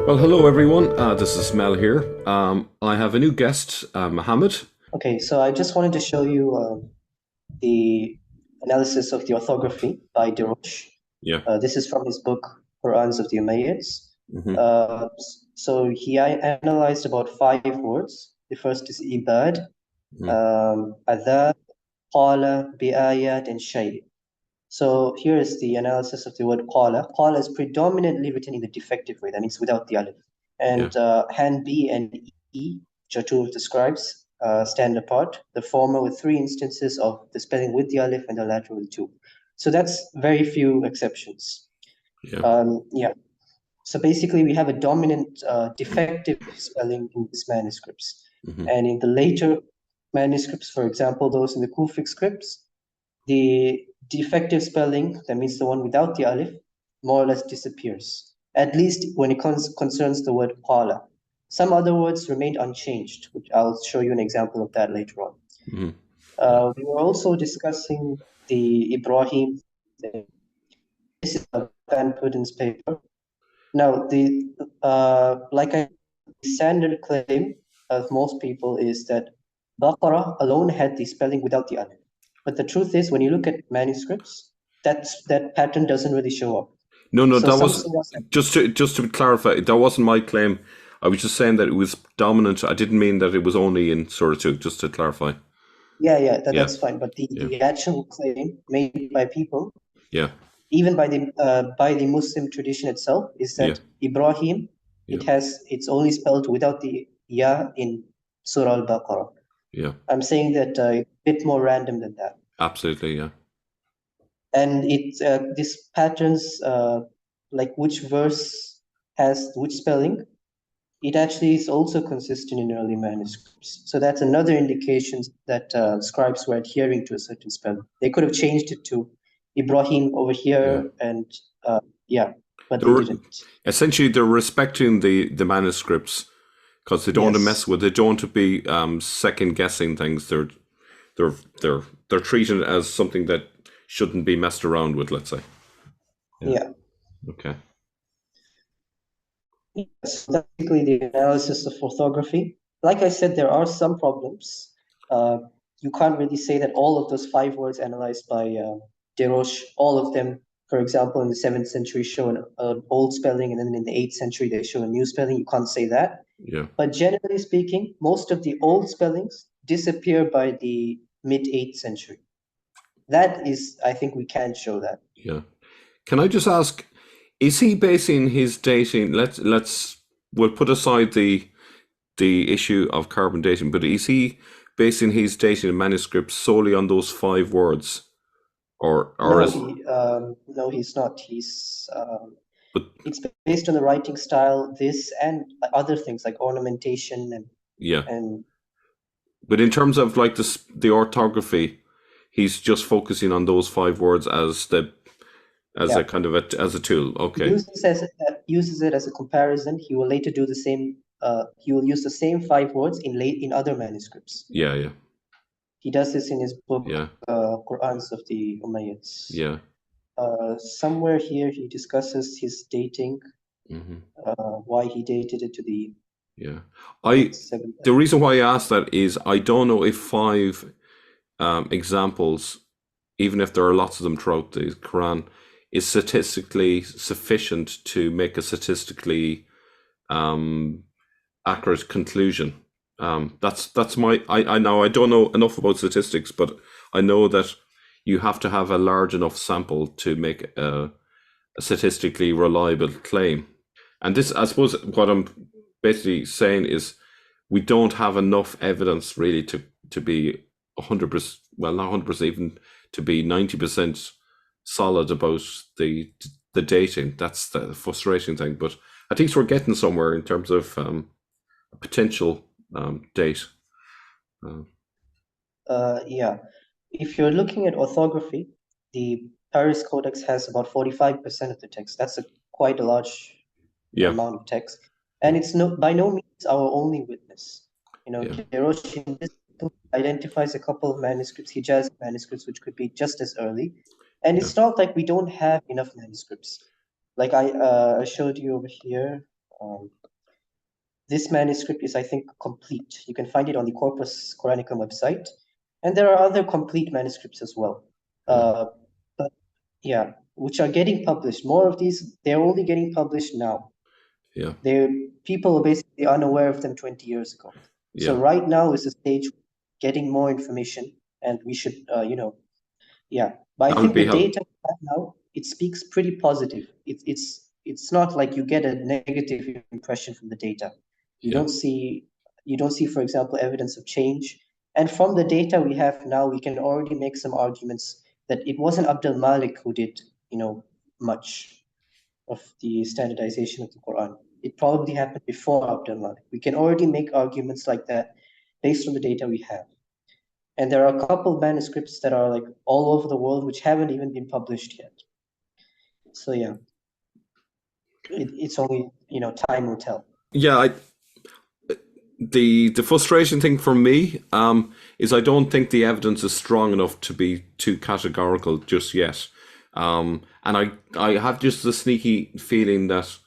Well, hello everyone. This is Mel here. I have a new guest, Mohammed. Okay, so I just wanted to show you the analysis of the orthography by Deroche. Yeah. This is from his book, Qurans of the Umayyads. Hmm. So he analyzed about 5 words. The first is ibad, adab, qala, bi'ayat, and shay. So here is the analysis of the word qala. Qala is predominantly written in the defective way, that means without the alif. Yeah. And hand B and E, which are two of the scribes, stand apart. The former with 3 instances of the spelling with the alif and the latter with two. So that's very few exceptions. Yeah. Yeah. So basically, we have a dominant defective spelling in these manuscripts. Hmm. And in the later manuscripts, for example, those in the Kufic scripts, the defective spelling, that means the one without the alif, more or less disappears, at least when it concerns the word qala. Some other words remained unchanged, which I'll show you an example of that later on. Hmm. Yeah. We were also discussing the Ibrahim thing. This is a Van Puden's paper. Now, the standard claim of most people is that Baqarah alone had the spelling without the alif. But the truth is, when you look at manuscripts, that pattern doesn't really show up. No, no, So that some was surahs, just to clarify. That wasn't my claim. I was just saying that it was dominant. I didn't mean that it was only in Surah 2. Just to clarify. yeah, Yeah. that's fine. But the, Yeah. the actual claim made by people, Yeah. even by the Muslim tradition itself, is Yeah. that Ibrahim, Yeah. it's only spelled without the ya in Surah Al-Baqarah. Yeah. I'm saying that it's a bit more random than that. Absolutely. Yeah. And these patterns, like which verse has which spelling, it actually is also consistent in early manuscripts. So that's another indication that scribes were adhering to a certain spelling. They could have changed it to Ibrahim over Yeah. here, and yeah, but they They're didn't. essentially they're respecting the manuscripts because they don't want to mess Yes, with. They don't want to be second guessing things. They're they're they're treating it as something that shouldn't be messed around with. Let's say. Yeah. yeah. Okay. So that's basically the analysis of orthography. Like I said, there are some problems. Uh, you can't really say that all of those 5 words analyzed by Deroche, all of them, for example, in the 7th century show an old spelling, and then in the 8th century they show a new spelling. You can't say that. Yeah. But generally speaking, most of the old spellings disappear by the mid 8th century. That is, I think we can show that. Yeah. Can I just ask? Is he basing his dating? We'll put aside the issue of carbon dating, but is he basing his dating of manuscripts solely on those 5 words, or No, is no, he's not. but It's based on the writing style, this and other things like ornamentation yeah, and but in terms of like the orthography, he's just focusing on those 5 words as a yeah, kind of as a tool. he Okay. uses it as a comparison. He will later do the same. He will use the same 5 words in other manuscripts. Yeah. Yeah. He does this in his book Yeah. Qurans of the Umayyads. Yeah. Somewhere here he discusses his dating, Hmm. why he dated it to the Yeah. I seventh. the reason why I asked that is I don't know if 5 examples, even if there are lots of them throughout the Quran, is statistically sufficient to make a statistically um, accurate conclusion. That's my I know I don't know enough about statistics, but I know that you have to have a large enough sample to make a statistically reliable claim. And this, I suppose, what I'm basically saying is we don't have enough evidence really to be 100%, well, not 100%, even to be 90% solid about the dating. That's the frustrating thing. But I think we're getting somewhere in terms of a potential date. Uh, Yeah, if you're looking at orthography, the Paris Codex has about 45% of the text. That's quite a large yeah, amount of text, yeah, and it's by no means our only witness. yeah, Deroche in this book identifies a couple of manuscripts, Hijaz manuscripts, which could be just as early, and yeah. it's not like we don't have enough manuscripts. Like I showed you over here. This manuscript is, I think, complete. You can find it on the Corpus Coranicum website, and there are other complete manuscripts as well. But yeah, which are getting published. More of these, they're only getting published now. Yeah. People are basically unaware of them 20 years ago. Yeah. So right now is the stage getting more information, and we should, yeah. But I think the data we have now, it speaks pretty positive. It's not like you get a negative impression from the data. You don't see, for example, evidence of change. And from the data we have now, we can already make some arguments that it wasn't Abdul Malik who did, much of the standardization of the Quran. It probably happened before Abdul Malik. We can already make arguments like that based on the data we have. And there are a couple manuscripts that are like all over the world which haven't even been published yet. So yeah, it's only, time will tell. Yeah, the frustration thing for me is I don't think the evidence is strong enough to be too categorical just yet. And I have just a sneaky feeling that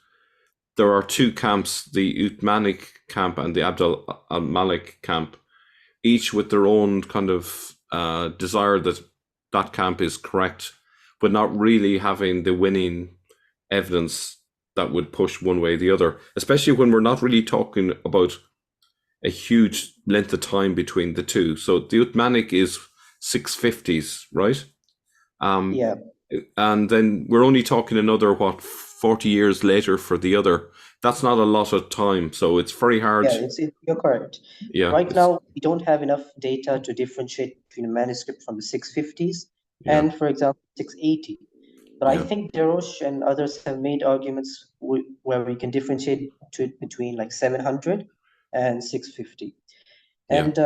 there are two camps, the Uthmanic camp and the Abdul Malik camp, each with their own kind of desire that that camp is correct, but not really having the winning evidence that would push one way or the other, especially when we're not really talking about a huge length of time between the two. So the Uthmanic is 650s, right? Yeah. And then we're only talking another, 40 years later for the other. That's not a lot of time, so it's very hard. Yeah, you're correct. Yeah. Right now, we don't have enough data to differentiate between a manuscript from the 650s and, for example, 680. But I think Deroche and others have made arguments where we can differentiate between like 700 and 650. And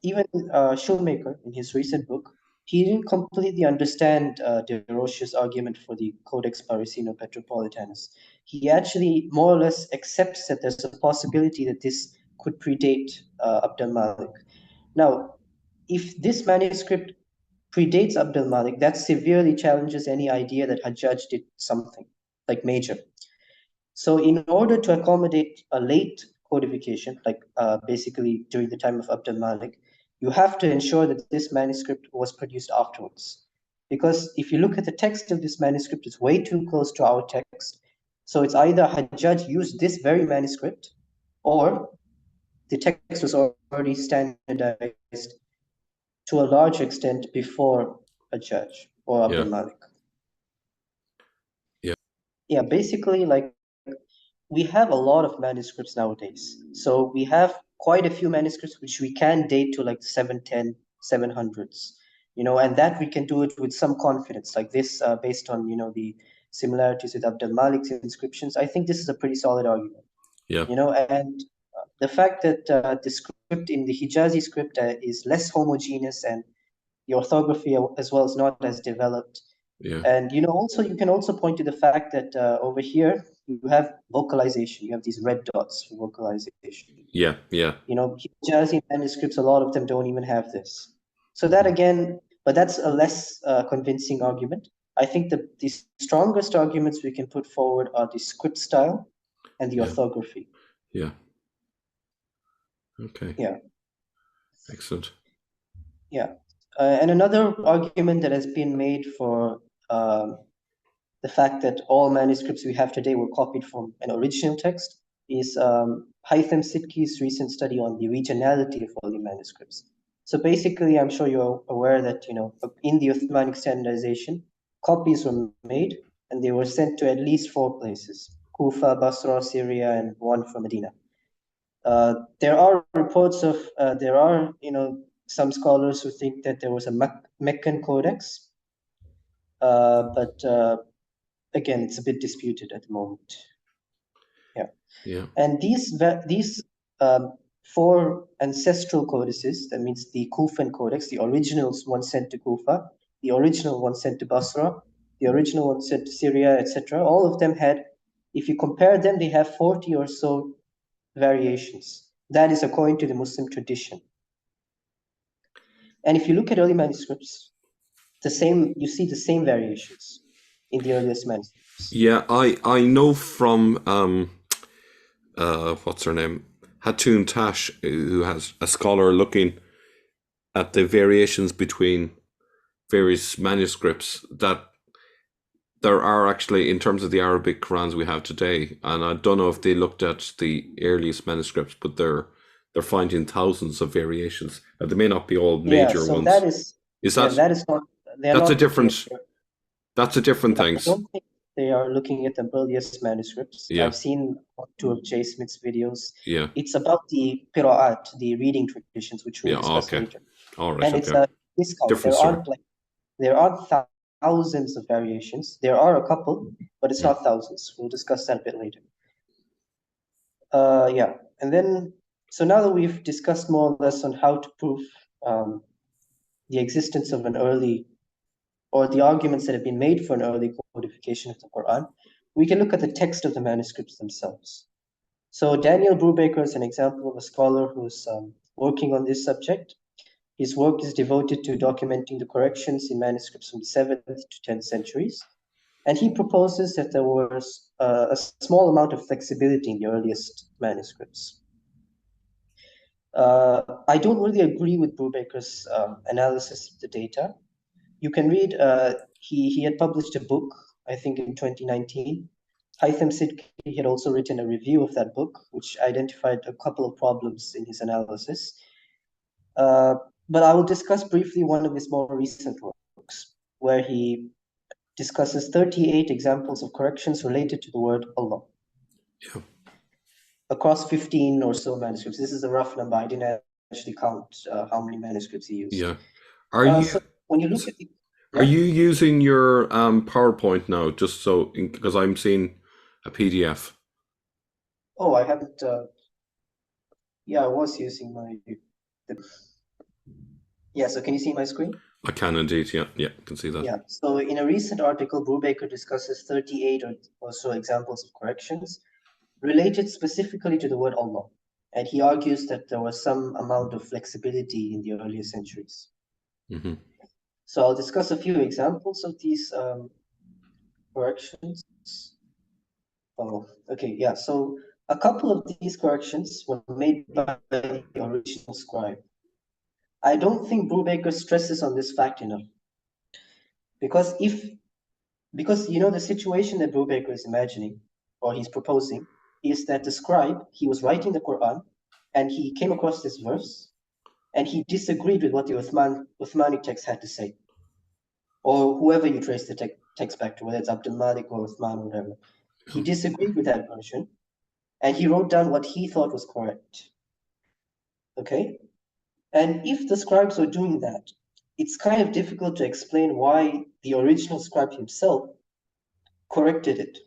even Shoemaker, in his recent book, he didn't completely understand Deroche's argument for the Codex Parisino Petropolitanus. He actually more or less accepts that there's a possibility that this could predate Abdul Malik. Now, if this manuscript predates Abdul Malik, that severely challenges any idea that Hajjaj did something like major. So in order to accommodate a late codification, like basically during the time of Abdul Malik, you have to ensure that this manuscript was produced afterwards. Because if you look at the text of this manuscript, it's way too close to our text. So it's either Hajjaj used this very manuscript, or the text was already standardized to a large extent before Hajjaj or Abdul Malik. Yeah, basically, like, we have a lot of manuscripts nowadays. So we have quite a few manuscripts which we can date to like 710, 700s, and that we can do it with some confidence, like this, based on, the similarities with Abdul Malik's inscriptions. I think this is a pretty solid argument. Yeah. And the fact that the script in the Hijazi script is less homogeneous, and the orthography as well is not as developed. Yeah. And also you can also point to the fact that over here you have vocalization. You have these red dots for vocalization. Yeah. Hijazi manuscripts, a lot of them don't even have this. So that again, but that's a less convincing argument. I think the strongest arguments we can put forward are the script style and the orthography. Yeah. Okay. Yeah. Excellent. Yeah. And another argument that has been made for the fact that all manuscripts we have today were copied from an original text is Haitham Sidki's recent study on the regionality of early manuscripts. So basically, I'm sure you're aware that, in the Uthmanic standardization, copies were made and they were sent to at least 4 places: Kufa, Basra, Syria, and one from Medina. There are reports of, some scholars who think that there was a Meccan codex, but again, it's a bit disputed at the moment. Yeah. And these 4 ancestral codices, that means the Kufan codex, the original one sent to Kufa, the original one sent to Basra, the original one sent to Syria, etc. All of them had, if you compare them, they have 40 or so variations. That is according to the Muslim tradition. And if you look at early manuscripts, you see the same variations in the earliest manuscripts. Yeah, I know from what's her name? Hatun Tash, who has a scholar looking at the variations between various manuscripts, that there are actually, in terms of the Arabic Qurans we have today, and I don't know if they looked at the earliest manuscripts, but they're finding thousands of variations. Now, they may not be all Yeah, major so ones. Is that that is not, they're that's a not looking at, different that's a different I thing? don't think they are looking at the earliest manuscripts. Yeah, I've seen one or two of Jay Smith's videos. yeah, It's about the qira'at, the reading traditions, which we'll yeah. discuss Okay, later. all right, And it's okay. a discount. Different story. There aren't thousands of variations. There are a couple, but it's not thousands. We'll discuss that a bit later. Yeah, and then, so now that we've discussed more or less on how to prove the existence of an early, or the arguments that have been made for an early codification of the Quran, we can look at the text of the manuscripts themselves. So Daniel Brubaker is an example of a scholar who's working on this subject. His work is devoted to documenting the corrections in manuscripts from the 7th to 10th centuries. And he proposes that there was a small amount of flexibility in the earliest manuscripts. I don't really agree with Brubaker's analysis of the data. You can read, he had published a book, I think in 2019. Haitham Sidki had also written a review of that book, which identified a couple of problems in his analysis. But I will discuss briefly one of his more recent works, where he discusses 38 examples of corrections related to the word Allah. Yeah. Across 15 or so manuscripts. This is a rough number. I didn't actually count how many manuscripts he used. Yeah. Are you So when you look at the, are you using your PowerPoint now? Just so, because I'm seeing a PDF. Oh, I haven't. Yeah, I was using my. Yeah, so can you see my screen? I can indeed. Yeah, yeah, I can see that. Yeah. So in a recent article, Brubaker discusses 38 or so examples of corrections related specifically to the word Allah. And he argues that there was some amount of flexibility in the earlier centuries. Mm-hmm. So I'll discuss a few examples of these corrections. Oh, okay, yeah. So a couple of these corrections were made by the original scribe. I don't think Brubaker stresses on this fact enough. Because you know the situation that Brubaker is imagining, or he's proposing, is that the scribe, he was writing the Quran, and he came across this verse, and he disagreed with what the Uthmanic text had to say, or whoever you trace the text back to, whether it's Abdul Malik or Uthman or whatever. He disagreed with that version, and he wrote down what he thought was correct. Okay? And if the scribes were doing that, it's kind of difficult to explain why the original scribe himself corrected it.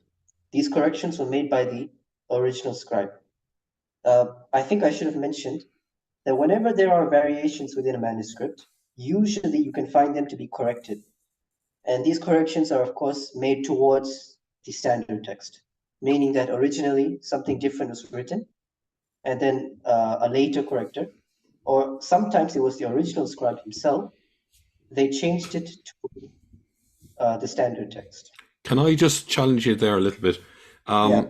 These corrections were made by the original scribe. I think I should have mentioned that whenever there are variations within a manuscript, usually you can find them to be corrected. And these corrections are, of course, made towards the standard text, meaning that originally something different was written, and then a later corrector, or sometimes it was the original scribe himself, they changed it to the standard text. Can I just challenge you there a little bit? Yeah.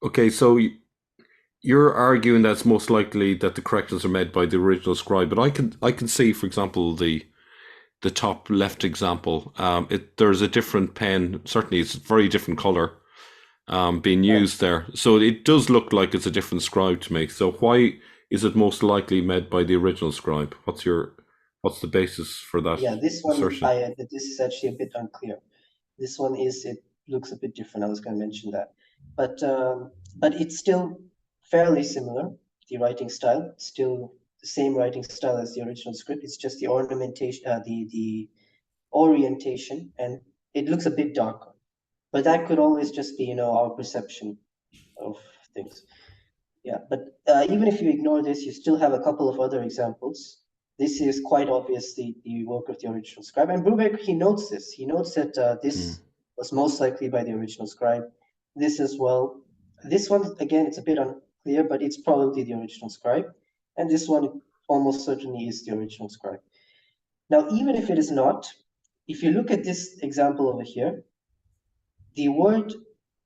Okay, so you're arguing that it's most likely that the corrections are made by the original scribe, but I can see, for example, the top left example. There's a different pen. Certainly, it's a very different color being used there. So it does look like it's a different scribe to me. So why is it most likely made by the original scribe? What's the basis for that Yeah, this one, assertion? this is actually a bit unclear. This one it looks a bit different. I was going to mention that, but it's still fairly similar. The writing style, still the same writing style as the original script. It's just the ornamentation, the orientation, and it looks a bit darker. But that could always just be, our perception of things. Yeah, but even if you ignore this, you still have a couple of other examples. This is quite obviously the work of the original scribe. And Brubaker, he notes this. He notes that this was most likely by the original scribe. This as well. This one, again, it's a bit unclear, but it's probably the original scribe. And this one almost certainly is the original scribe. Now, even if it is not, if you look at this example over here, the word,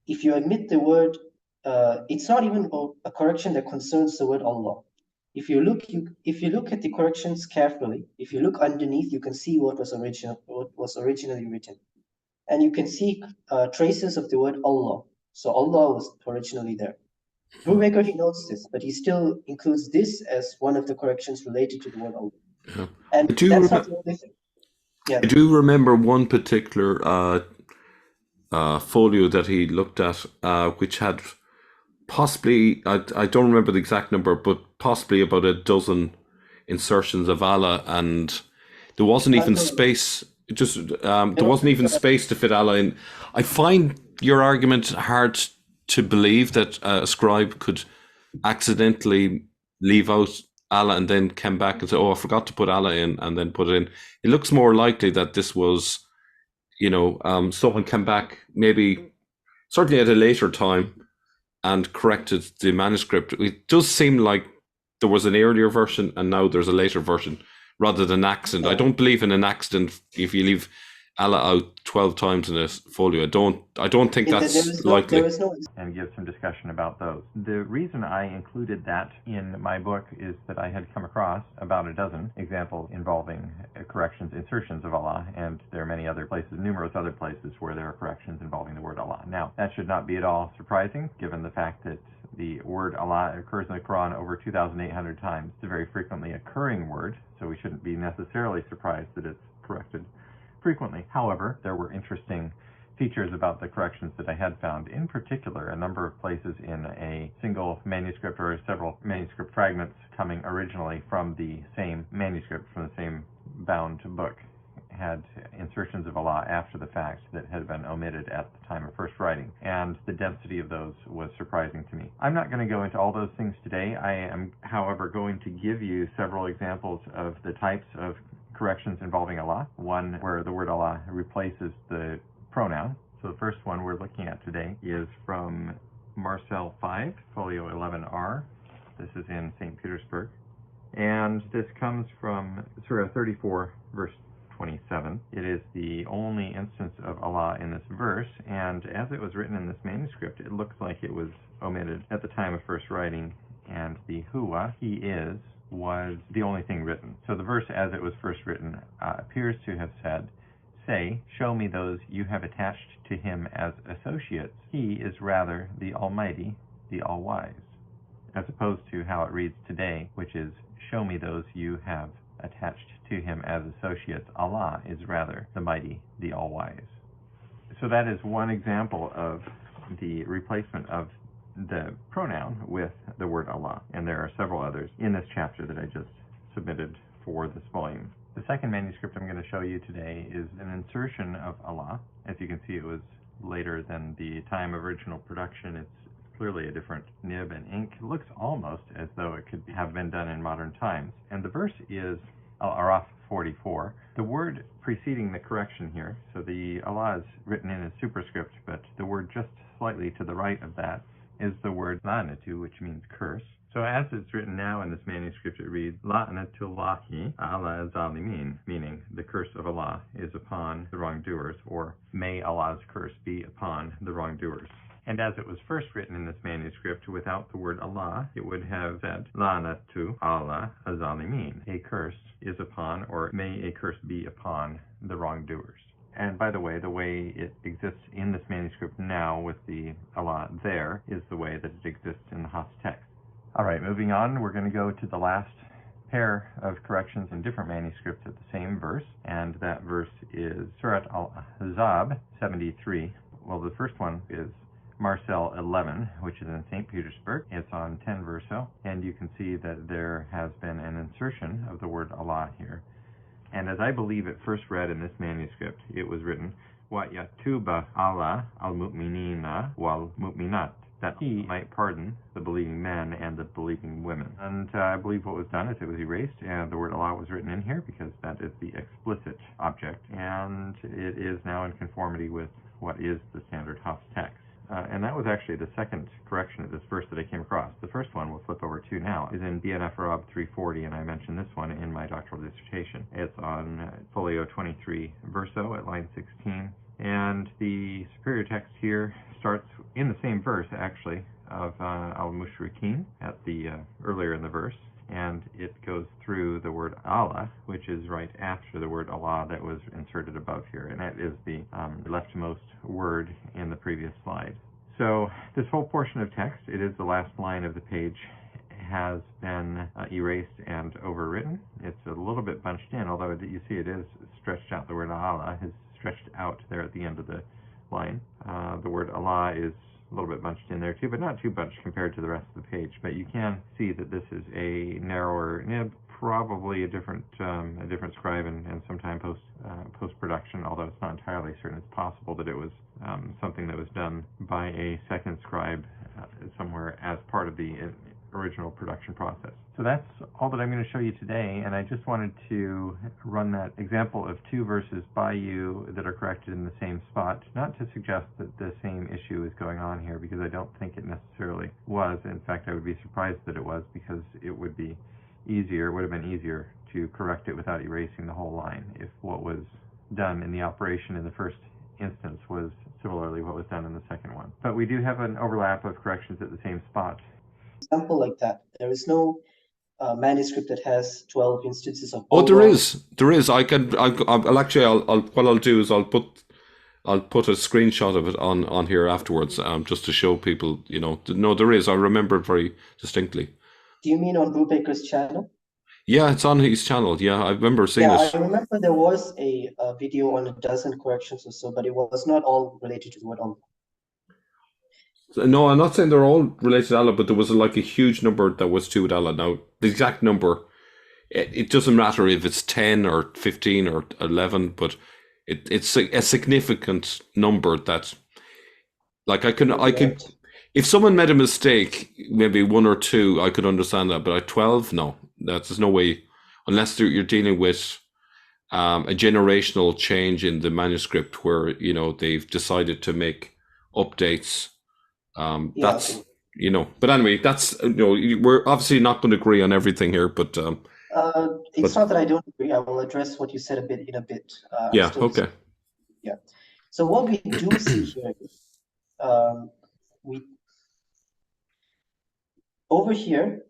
if you admit the word it's not even a correction that concerns the word Allah. If you look at the corrections carefully, if you look underneath, you can see what was originally written, and you can see traces of the word Allah. So Allah was originally there. Brubaker, he notes this, but he still includes this as one of the corrections related to the word Allah. Yeah. And that's not the only thing. Yeah. I do remember one particular folio that he looked at, which had possibly, I don't remember the exact number, but possibly about a dozen insertions of Allah, and there wasn't even space. There wasn't even space to fit Allah in. I find your argument hard to believe that a scribe could accidentally leave out Allah and then come back and say, "Oh, I forgot to put Allah in," and then put it in. It looks more likely that this was, someone came back maybe certainly at a later time and corrected the manuscript. It does seem like there was an earlier version and now there's a later version rather than accident. I don't believe in an accident if you leave Allah out 12 times in a folio. I don't think that's likely. And give some discussion about those. The reason I included that in my book is that I had come across about a dozen examples involving corrections, insertions of Allah, and there are many other places, numerous other places where there are corrections involving the word Allah. Now, that should not be at all surprising, given the fact that the word Allah occurs in the Quran over 2,800 times. It's a very frequently occurring word, so we shouldn't be necessarily surprised that it's corrected frequently. However, there were interesting features about the corrections that I had found. In particular, a number of places in a single manuscript or several manuscript fragments coming originally from the same manuscript, from the same bound book, had insertions of Allah after the fact that had been omitted at the time of first writing, and the density of those was surprising to me. I'm not going to go into all those things today. I am, however, going to give you several examples of the types of corrections involving Allah. One where the word Allah replaces the pronoun. So the first one we're looking at today is from Marcel 5, folio 11R. This is in St. Petersburg. And this comes from Surah 34, verse 27. It is the only instance of Allah in this verse, and as it was written in this manuscript, it looks like it was omitted at the time of first writing, and the huwa, he is, was the only thing written. So the verse as it was first written appears to have said, "Say, show me those you have attached to him as associates. He is rather the Almighty, the All-Wise," as opposed to how it reads today, which is, "Show me those you have attached to him as associates. Allah is rather the Mighty, the All-Wise." So that is one example of the replacement of the pronoun with the word Allah, and there are several others in this chapter that I just submitted for this volume. The second manuscript I'm going to show you today is an insertion of Allah. As you can see, it was later than the time of original production. It's clearly a different nib and ink. It looks almost as though it could have been done in modern times. And the verse is Al-Araf 44. The word preceding the correction here, so the Allah is written in a superscript, but the word just slightly to the right of that is the word la'natu, which means curse. So as it's written now in this manuscript, it reads, La'natullahi ala zalimin, meaning the curse of Allah is upon the wrongdoers, or may Allah's curse be upon the wrongdoers. And as it was first written in this manuscript without the word Allah, it would have said, La'natu ala zalimin, a curse is upon, or may a curse be upon the wrongdoers. And by the way it exists in this manuscript now with the Allah there is the way that it exists in the Haas text. All right, moving on, we're going to go to the last pair of corrections in different manuscripts at the same verse, and that verse is Surat Al-Ahzab 73. Well, the first one is Marcel 11, which is in St. Petersburg. It's on 10 verso, and you can see that there has been an insertion of the word Allah here. And as I believe it first read in this manuscript, it was written, Wa yatuba Allah al-mu'minina wal-mu'minat, that he might pardon the believing men and the believing women. And I believe what was done is it was erased, and the word Allah was written in here because that is the explicit object, and it is now in conformity with what is the standard Haas text. And that was actually the second correction of this verse that I came across. The first one we'll flip over to now is in BNF Arab 340, and I mentioned this one in my doctoral dissertation. It's on folio 23 verso at line 16, and the superior text here starts in the same verse, actually, of al-mushrikeen at the earlier in the verse, and it goes through the word Allah, which is right after the word Allah that was inserted above here, and that is the leftmost word in the previous slide. So this whole portion of text, it is the last line of the page, has been erased and overwritten. It's a little bit bunched in, although you see it is stretched out. The word Allah is stretched out there at the end of the line. The word Allah is a little bit bunched in there too, but not too bunched compared to the rest of the page. But you can see that this is a narrower nib, probably a different scribe and sometime post-production, although it's not entirely certain. It's possible that it was something that was done by a second scribe somewhere as part of the original production process. So that's all that I'm going to show you today, and I just wanted to run that example of two verses by you that are corrected in the same spot, not to suggest that the same issue is going on here, because I don't think it necessarily was. In fact, I would be surprised that it was, because it would be easier, would have been easier to correct it without erasing the whole line if what was done in the operation in the first instance was similarly what was done in the second one. But we do have an overlap of corrections at the same spot. Example like that. There is no manuscript that has 12 instances of. Oh, there is. I'll actually. What I'll do is I'll put a screenshot of it on here afterwards, just to show people. No, there is. I remember it very distinctly. Do you mean on Brubaker's channel? Yeah, it's on his channel. Yeah, I remember seeing it. Yeah, I remember there was a video on a dozen corrections or so, but it was not all related to the word Allah. No, I'm not saying they're all related to Allah, but there was like a huge number that was to Allah. Now, the exact number, it doesn't matter if it's 10 or 15 or 11, but it's a significant number that, like, I could, if someone made a mistake, maybe one or two, I could understand that, but at 12, no, there's no way, unless you're dealing with a generational change in the manuscript where, they've decided to make updates. That's okay. But anyway, that's we're obviously not going to agree on everything here, but it's not that I don't agree. I will address what you said in a bit. Yeah. Okay. Yeah. So what we do see here is over here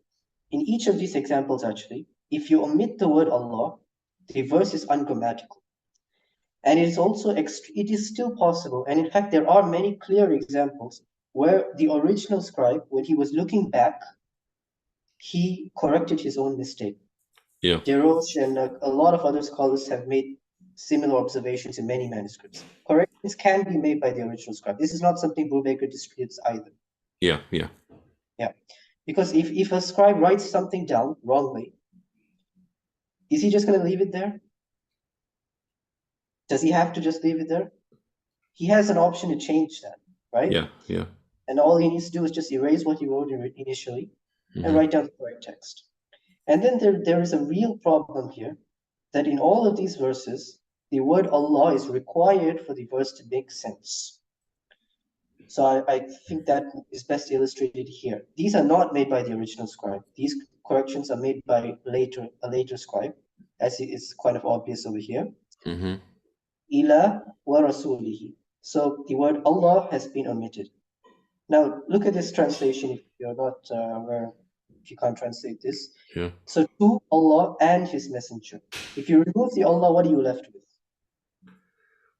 in each of these examples, actually, if you omit the word Allah, the verse is ungrammatical. And it is also it is still possible, and in fact there are many clear examples where the original scribe, when he was looking back, he corrected his own mistake. Yeah. Deroche and a lot of other scholars have made similar observations in many manuscripts. Corrections can be made by the original scribe. This is not something Brubaker disputes either. Yeah. Because if a scribe writes something down wrongly, is he just going to leave it there? Does he have to just leave it there? He has an option to change that, right? Yeah. And all he needs to do is just erase what he wrote initially and write down the correct text. And then there is a real problem here, that in all of these verses, the word Allah is required for the verse to make sense. So I think that is best illustrated here. These are not made by the original scribe. These corrections are made by a later scribe, as it is kind of obvious over here. Ila wa rasulihi. So the word Allah has been omitted. Now look at this translation if you're not if you can't translate this. Yeah. So to Allah and his messenger. If you remove the Allah, what are you left with?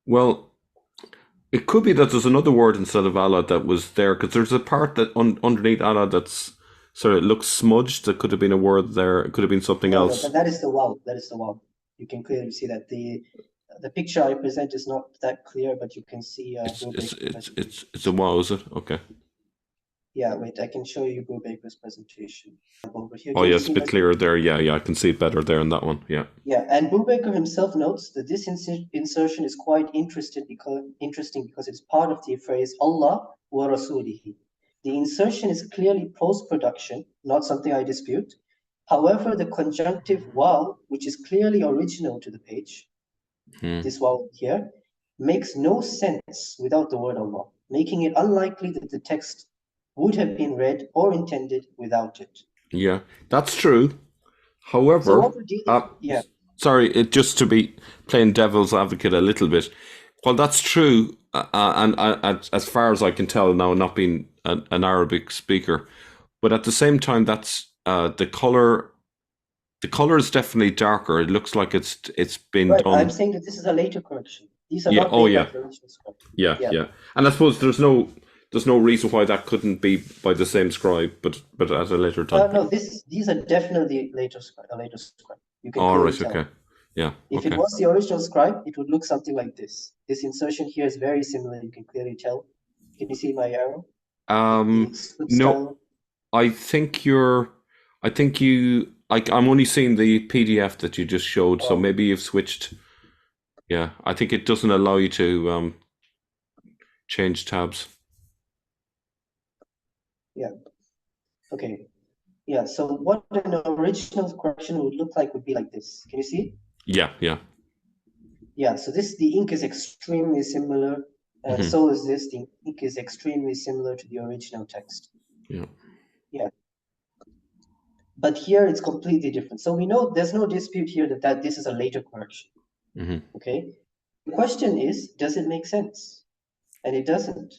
Well, it could be that there's another word instead of Allah that was there, because there's a part that underneath Allah that's sort of looks smudged. There could have been a word there. It could have been something else. But that is the wow. That is the wow. You can clearly see that the picture I present is not that clear, but you can see. It's a wow, is it? Okay. Yeah, wait. I can show you Brubaker's presentation over here. Oh, yeah, it's a bit clearer there. Yeah, I can see it better there in that one. Yeah. Yeah, and Brubaker himself notes that this insertion is quite interesting because it's part of the phrase Allah wa rasulihi. The insertion is clearly post-production, not something I dispute. However, the conjunctive wow, which is clearly original to the page, this wow here, makes no sense without the word Allah, making it unlikely that the text would have been read or intended without it. Yeah, that's true. However, sorry, just to be playing devil's advocate a little bit, well, that's true, and as far as I can tell now, not being an Arabic speaker, but at the same time, that's the color. The color is definitely darker. It looks like it's been Right. done. I'm saying that this is a later correction. These are Yeah. not Oh, made by yeah. the original scribe. Yeah. Yeah. Yeah. And I suppose there's no reason why that couldn't be by the same scribe, but at a later time. No, these are definitely a later scribe. You can Oh, clearly right. tell. Okay. Yeah. If Okay. it was the original scribe, it would look something like this. This insertion here is very similar. You can clearly tell. Can you see my arrow? No. I think you. I'm only seeing the PDF that you just showed, so maybe you've switched. Yeah, I think it doesn't allow you to change tabs. Yeah. Okay. Yeah. So what an original correction would look like would be like this. Can you see? Yeah. Yeah. Yeah. So the ink is extremely similar, and so is this. The ink is extremely similar to the original text. Yeah. Yeah. But here it's completely different. So we know there's no dispute here that this is a later correction. Okay. The question is, does it make sense? And it doesn't.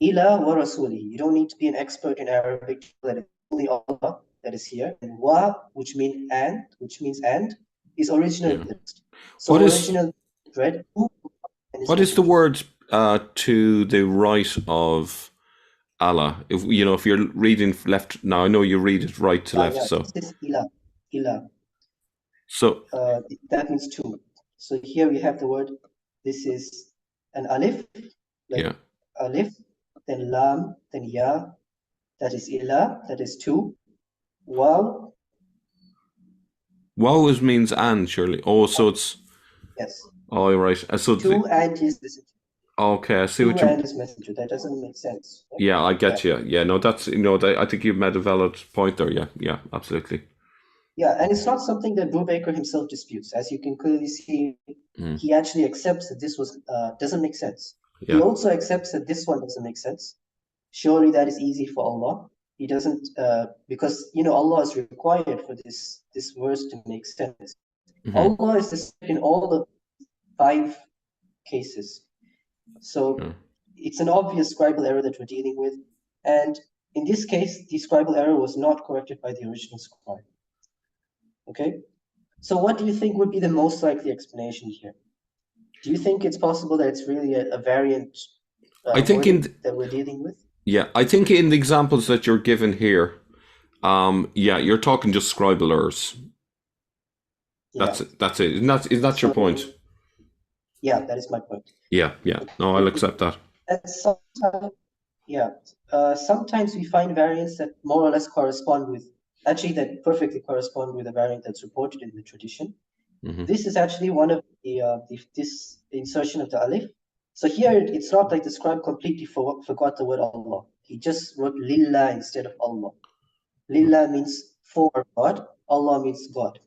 Ila wa rasuli. You don't need to be an expert in Arabic that it's only Allah that is here. And wa, which means and, is original text. So original read. What is the word to the right of Allah? If you're reading left now, I know you read it right to left. So this is ila. So that means two. So here we have the word. This is an alif, alif, then lam, then ya. That is ila. That is two. Waw. Waw means and, surely. Oh, so it's yes. Oh, right. So two and is messenger. Okay, I see two what you. And is messenger. That doesn't make sense. Right? Yeah, I get you. Yeah, no, that's I think you've made a valid point there. Yeah, yeah, absolutely. Yeah, and it's not something that Brubaker himself disputes. As you can clearly see, he actually accepts that this was doesn't make sense. Yeah. He also accepts that this one doesn't make sense. Surely that is easy for Allah. He doesn't because Allah is required for this verse to make sense. Allah is the same in all the 5 cases. So it's an obvious scribal error that we're dealing with, and in this case, the scribal error was not corrected by the original scribe. Okay, so what do you think would be the most likely explanation here? Do you think it's possible that it's really a variant I think that we're dealing with? Yeah, I think in the examples that you're given here, you're talking just scribal errors. That's it. Is that your point? Yeah, that is my point. Yeah. No, I'll accept that. Sometimes we find variants that more or less correspond with, that perfectly correspond with a variant that's reported in the tradition. This is actually one of this insertion of the alif. So here it's not like the scribe completely forgot the word Allah. He just wrote lillah instead of Allah. Lillah means for God. Allah means God.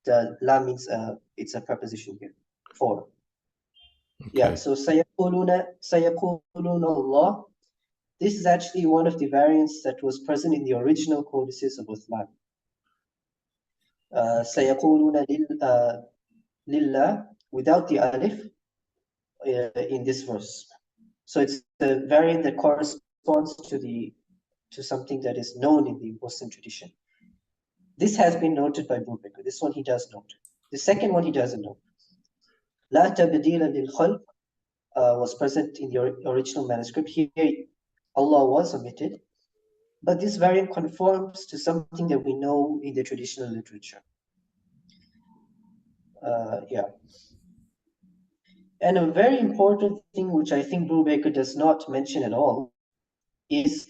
The la means it's a preposition here. For. Okay. Yeah. So sayaquluna Allah. This is actually one of the variants that was present in the original codices of Uthman. Sayaquluna lillah without the alif in this verse. So it's the variant that corresponds to something that is known in the Muslim tradition. This has been noted by Brubaker. This one he does note. The second one he doesn't note. La tabdila lil khalq was present in the original manuscript. Here Allah was omitted, but this variant conforms to something that we know in the traditional literature. And a very important thing, which I think Brubaker does not mention at all, is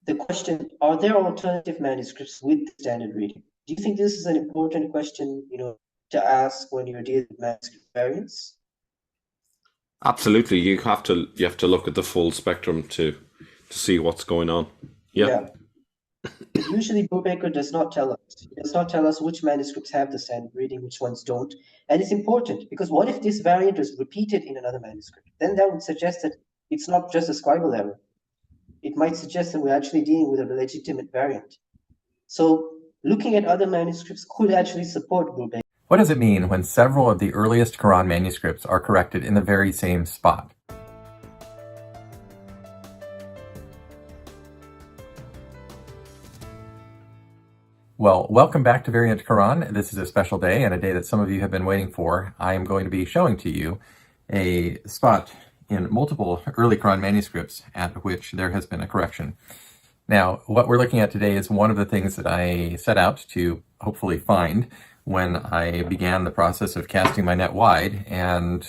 the question: are there alternative manuscripts with standard reading? Do you think this is an important question, to ask when you're dealing with manuscript variants? Absolutely, you have to look at the full spectrum to see what's going on. Yeah. But usually Brubaker does not tell us. He does not tell us which manuscripts have the standard reading, which ones don't. And it's important because what if this variant is repeated in another manuscript? Then that would suggest that it's not just a scribal error. It might suggest that we're actually dealing with a legitimate variant. So looking at other manuscripts could actually support Brubaker. What does it mean when several of the earliest Quran manuscripts are corrected in the very same spot? Well, welcome back to Variant Quran. This is a special day and a day that some of you have been waiting for. I am going to be showing to you a spot in multiple early Quran manuscripts at which there has been a correction. Now, what we're looking at today is one of the things that I set out to hopefully find when I began the process of casting my net wide and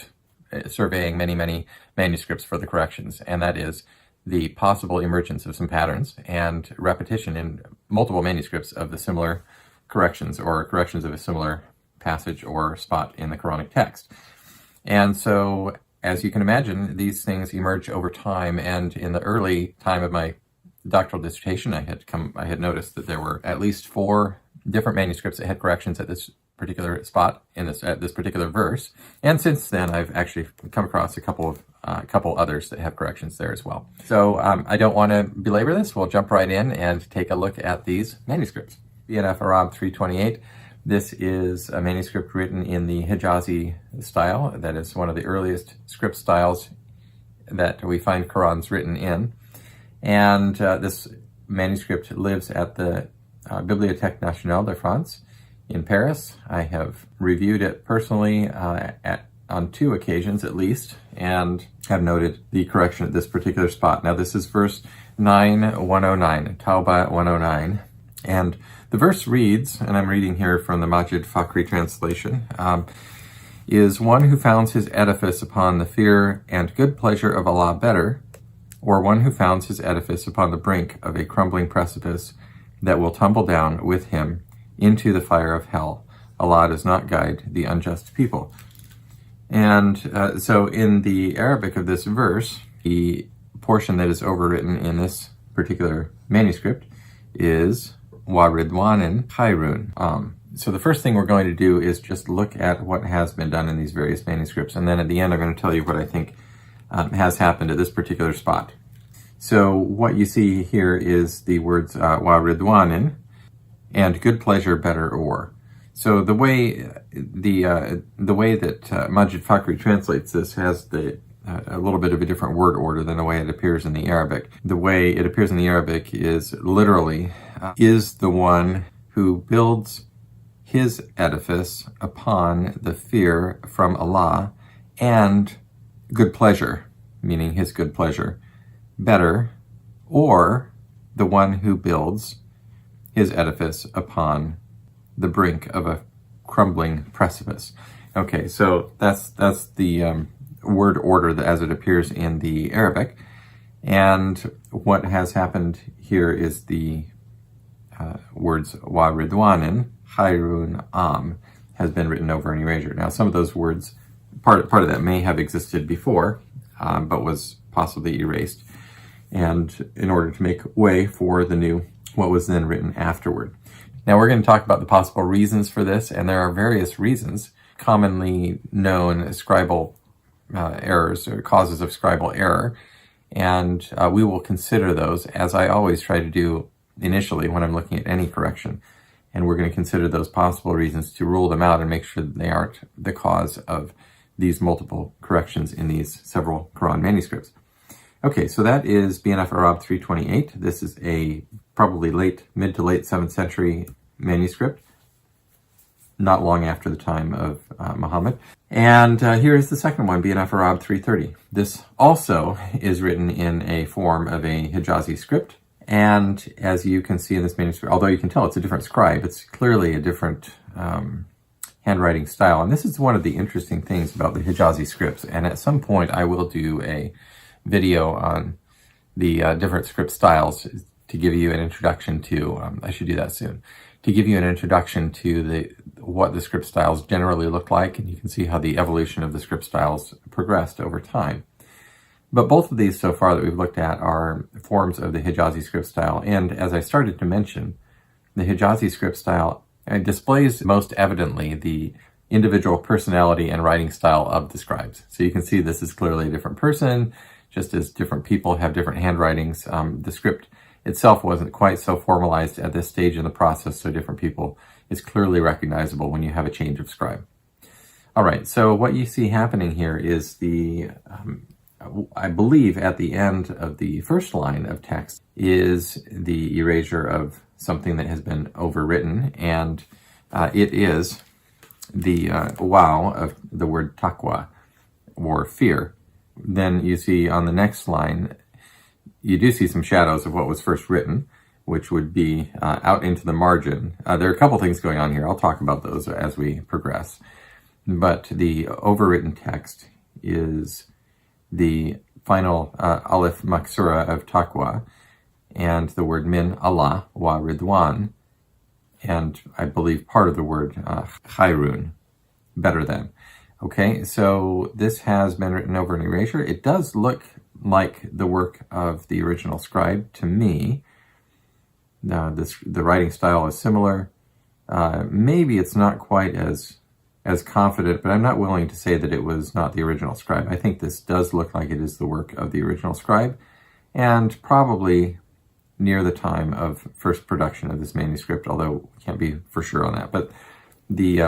surveying many manuscripts for the corrections, and that is the possible emergence of some patterns and repetition in multiple manuscripts of the similar corrections or corrections of a similar passage or spot in the Quranic text. And so, as you can imagine, these things emerge over time, and in the early time of my doctoral dissertation, I had noticed that there were at least 4 different manuscripts that had corrections at this particular spot in at this particular verse, and since then I've actually come across a couple others that have corrections there as well. So I don't want to belabor this. We'll jump right in and take a look at these manuscripts. BNF Arab 328. This is a manuscript written in the Hijazi style. That is one of the earliest script styles that we find Qurans written in. And this manuscript lives at the Bibliothèque Nationale de France in Paris. I have reviewed it personally on 2 occasions at least, and have noted the correction at this particular spot. Now this is verse 9:109, Tauba 109, and the verse reads, and I'm reading here from the Majid Fakhri translation, is one who founds his edifice upon the fear and good pleasure of Allah better, or one who founds his edifice upon the brink of a crumbling precipice that will tumble down with him into the fire of hell. Allah does not guide the unjust people. And so in the Arabic of this verse, the portion that is overwritten in this particular manuscript is wa ridwanin khairun. So the first thing we're going to do is just look at what has been done in these various manuscripts, and then at the end I'm going to tell you what I think has happened at this particular spot. So what you see here is the words wa ridwanin and good pleasure better or. So the way that Majid Fakhri translates this has a little bit of a different word order than the way it appears in the Arabic. The way it appears in the Arabic is literally is the one who builds his edifice upon the fear from Allah and good pleasure, meaning his good pleasure, better, or the one who builds his edifice upon the brink of a crumbling precipice. Okay, so that's the word order as it appears in the Arabic. And what has happened here is the words wa ridwanin, khairun, has been written over an erasure. Now, some of those words, part of that may have existed before, but was possibly erased, and in order to make way for the new, what was then written afterward. Now we're going to talk about the possible reasons for this, and there are various reasons, commonly known as scribal errors or causes of scribal error, and we will consider those, as I always try to do initially when I'm looking at any correction, and we're going to consider those possible reasons to rule them out and make sure that they aren't the cause of these multiple corrections in these several Quran manuscripts. Okay, so that is BNF Arab 328. This is a probably mid to late 7th century manuscript, not long after the time of Muhammad. And here is the second one, BNF Arab 330. This also is written in a form of a Hijazi script. And as you can see in this manuscript, although you can tell it's a different scribe, it's clearly a different handwriting style. And this is one of the interesting things about the Hijazi scripts. And at some point I will do a video on the different script styles to give you an introduction to, I should do that soon, to give you an introduction to what the script styles generally look like, and you can see how the evolution of the script styles progressed over time. But both of these so far that we've looked at are forms of the Hijazi script style, and as I started to mention, the Hijazi script style displays most evidently the individual personality and writing style of the scribes. So you can see this is clearly a different person, just as different people have different handwritings. The script itself wasn't quite so formalized at this stage in the process, so different people is clearly recognizable when you have a change of scribe. All right, so what you see happening here is I believe at the end of the first line of text is the erasure of something that has been overwritten, and it is the wow of the word taqwa, or fear. Then you see on the next line, you do see some shadows of what was first written, which would be out into the margin. There are a couple things going on here. I'll talk about those as we progress. But the overwritten text is the final Aleph Maksura of Taqwa, and the word min Allah wa Ridwan, and I believe part of the word Khairun, better than. Okay, so this has been written over an erasure. It does look like the work of the original scribe to me. The writing style is similar. Maybe it's not quite as confident, but I'm not willing to say that it was not the original scribe. I think this does look like it is the work of the original scribe, and probably near the time of first production of this manuscript, although we can't be for sure on that. But the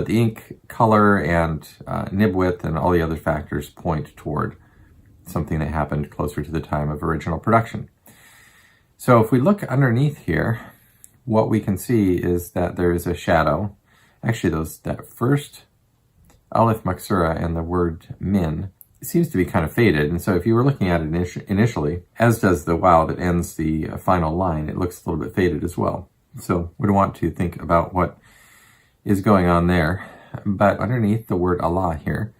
ink color and nib width and all the other factors point toward something that happened closer to the time of original production. So if we look underneath here, what we can see is that there is a shadow. Actually, that first Aleph Maksura and the word min seems to be kind of faded. And so if you were looking at it initially, as does the wow that ends the final line, it looks a little bit faded as well. So we want to think about what is going on there. But underneath the word Allah here,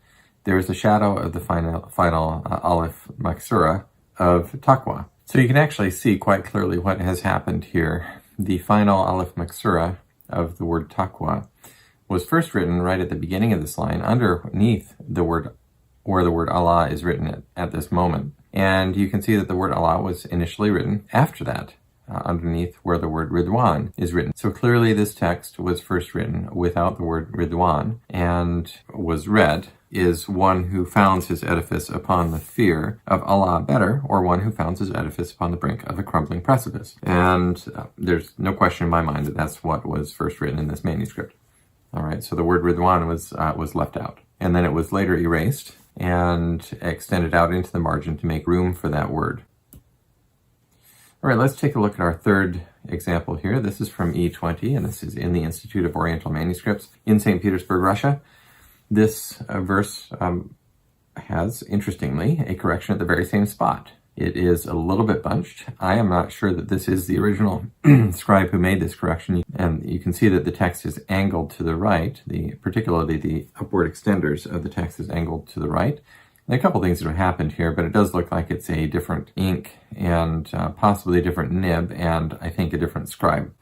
there is a shadow of the final Aleph Maksura of Taqwa. So you can actually see quite clearly what has happened here. The final Aleph Maksura of the word Taqwa was first written right at the beginning of this line, underneath the word, where the word Allah is written at this moment. And you can see that the word Allah was initially written after that, underneath where the word Ridwan is written. So clearly this text was first written without the word Ridwan, and was read is one who founds his edifice upon the fear of Allah better, or one who founds his edifice upon the brink of a crumbling precipice. And there's no question in my mind that that's what was first written in this manuscript. All right, so the word Ridwan was left out. And then it was later erased and extended out into the margin to make room for that word. All right, let's take a look at our third example here. This is from E20, and this is in the Institute of Oriental Manuscripts in St. Petersburg, Russia. This verse has, interestingly, a correction at the very same spot. It is a little bit bunched. I am not sure that this is the original scribe who made this correction. And you can see that the text is angled to the right. Particularly the upward extenders of the text is angled to the right. There are a couple things that have happened here, but it does look like it's a different ink and possibly a different nib, and I think a different scribe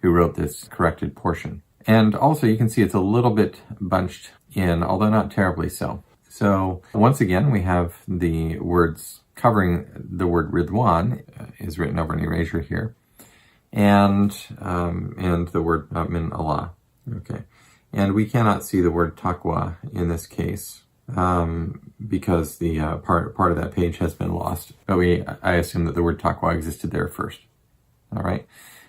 who wrote this corrected portion. And also you can see it's a little bit bunched in, although not terribly so. So once again, we have the words covering the word Ridwan is written over an erasure here, and the word min Allah. Okay, and we cannot see the word Taqwa in this case because the part of that page has been lost. But I assume that the word Taqwa existed there first. All right.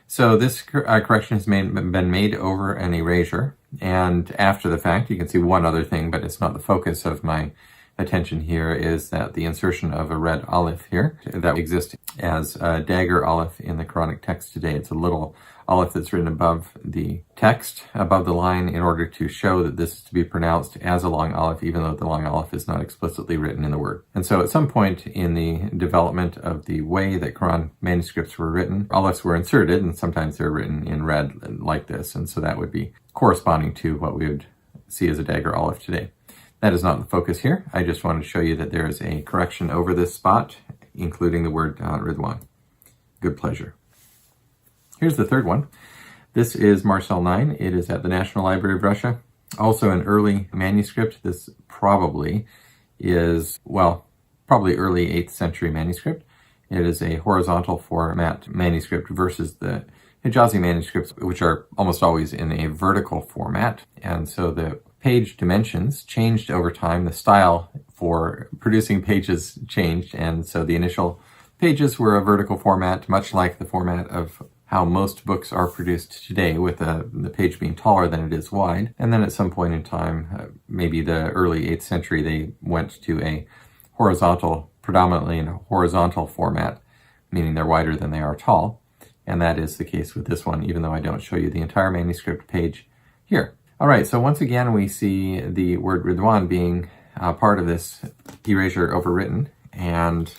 So this correction has been made over an erasure, and after the fact, you can see one other thing, but it's not the focus of my attention here, is that the insertion of a red aleph here that exists as a dagger aleph in the Quranic text today. It's a little aleph that's written above the text, above the line, in order to show that this is to be pronounced as a long aleph, even though the long aleph is not explicitly written in the word. And so at some point in the development of the way that Quran manuscripts were written, alephs were inserted, and sometimes they're written in red like this, and so that would be corresponding to what we would see as a dagger aleph today. That is not the focus here. I just wanted to show you that there is a correction over this spot, including the word Ridwan. Good pleasure. Here's the third one. This is Marcel 9. It is at the National Library of Russia. Also an early manuscript. This probably is, probably early 8th century manuscript. It is a horizontal format manuscript versus the Hijazi manuscripts, which are almost always in a vertical format. And so the page dimensions changed over time. The style for producing pages changed, and so the initial pages were a vertical format, much like the format of how most books are produced today, with the page being taller than it is wide. And then at some point in time, maybe the early 8th century, they went to a predominantly in a horizontal format, meaning they're wider than they are tall. And that is the case with this one, even though I don't show you the entire manuscript page here. All right, so once again, we see the word Ridwan being part of this erasure overwritten. And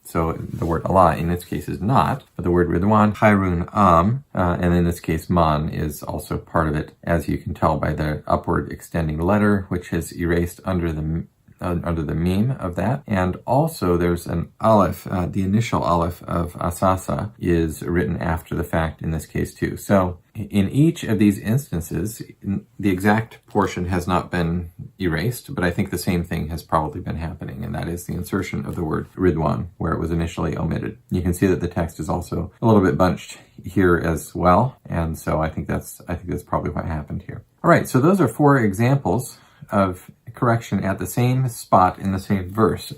so the word Allah in this case is not, but the word Ridwan, Khairun and in this case Man is also part of it, as you can tell by the upward extending letter, which is erased under the meme of that. And also there's an aleph, the initial aleph of Asasa is written after the fact in this case too. So in each of these instances, the exact portion has not been erased, but I think the same thing has probably been happening, and that is the insertion of the word Ridwan, where it was initially omitted. You can see that the text is also a little bit bunched here as well, and so I think that's probably what happened here. All right, so those are 4 examples of correction at the same spot in the same verse,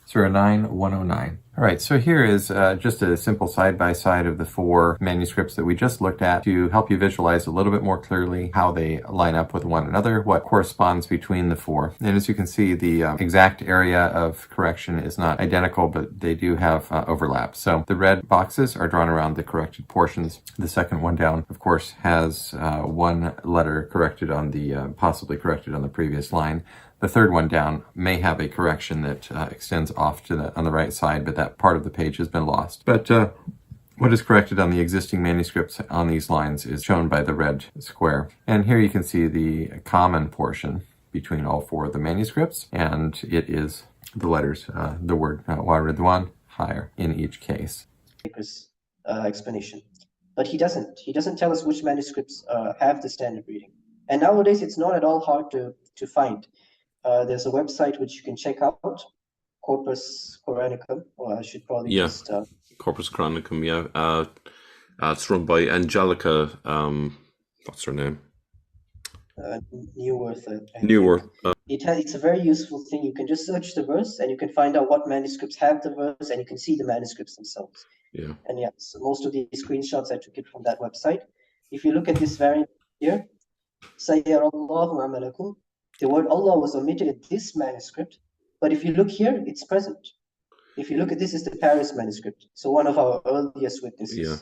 Surah 9, 109. All right, so here is just a simple side-by-side of the 4 manuscripts that we just looked at to help you visualize a little bit more clearly how they line up with one another, what corresponds between the 4. And as you can see, the exact area of correction is not identical, but they do have overlap. So the red boxes are drawn around the corrected portions. The second one down, of course, has 1 letter corrected on the, possibly corrected on the previous line. The third one down may have a correction that extends off to on the right side, but that part of the page has been lost. But what is corrected on the existing manuscripts on these lines is shown by the red square. And here you can see the common portion between all 4 of the manuscripts, and it is the letters, the word Wa Ridwan higher in each case. Explanation. But he doesn't tell us which manuscripts have the standard reading. And nowadays it's not at all hard to find. There's a website which you can check out, Corpus Quranicum, or I should probably just... Corpus Quranicum, yeah. It's run by Angelica, what's her name? Neuwirth. Neuwirth. It's a very useful thing. You can just search the verse and you can find out what manuscripts have the verse, and you can see the manuscripts themselves. Yeah. And yeah, so most of these screenshots I took it from that website. If you look at this variant here, Sayyarallahu amalakum, the word Allah was omitted in this manuscript, but if you look here, it's present. If you look at this, is the Paris manuscript, so one of our earliest witnesses. Yeah.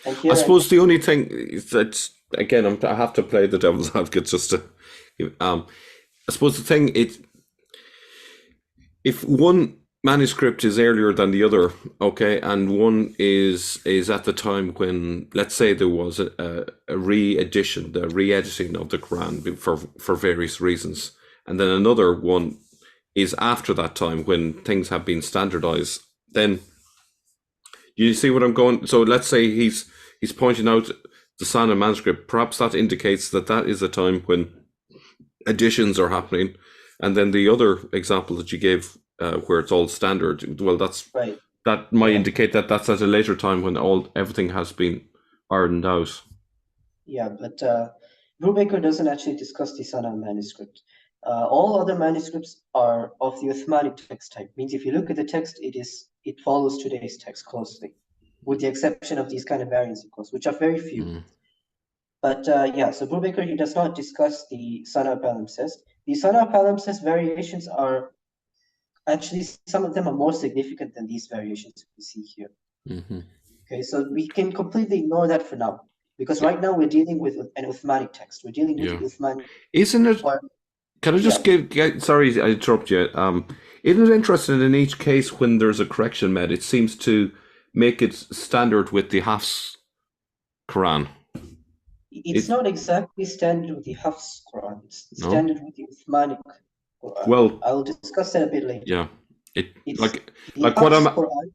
And here I suppose the only thing is that, again, I have to play the devil's advocate just to. I suppose the thing if one manuscript is earlier than the other, okay, and one is at the time when, let's say, there was a re-edition, the re-editing of the Quran for various reasons, and then another one is after that time when things have been standardized, then you see what I'm going. So let's say he's pointing out the Sana manuscript. Perhaps that indicates that is a time when additions are happening, and then the other example that you gave, where it's all standard, well, that's right. That might indicate that that's at a later time when everything has been ironed out. Yeah, but Brubaker doesn't actually discuss the Sana manuscript. All other manuscripts are of the Uthmanic text type. Means if you look at the text, it follows today's text closely, with the exception of these kind of variants, of course, which are very few. Mm. But so Brubaker, he does not discuss the Sana palimpsest. The Sana palimpsest variations are actually, some of them are more significant than these variations we see here. Mm-hmm. Okay, so we can completely ignore that for now, because right now we're dealing with an Uthmanic text. We're dealing with the Uthmanic. Isn't it? Can I just sorry, I interrupt you. Isn't it interesting in each case when there's a correction made, it seems to make it standard with the Hafs Quran? It's not exactly standard with the Hafs Quran. It's standard with the Uthmanic Quran. Well, I'll discuss that a bit later. Yeah, like what I'm Quran,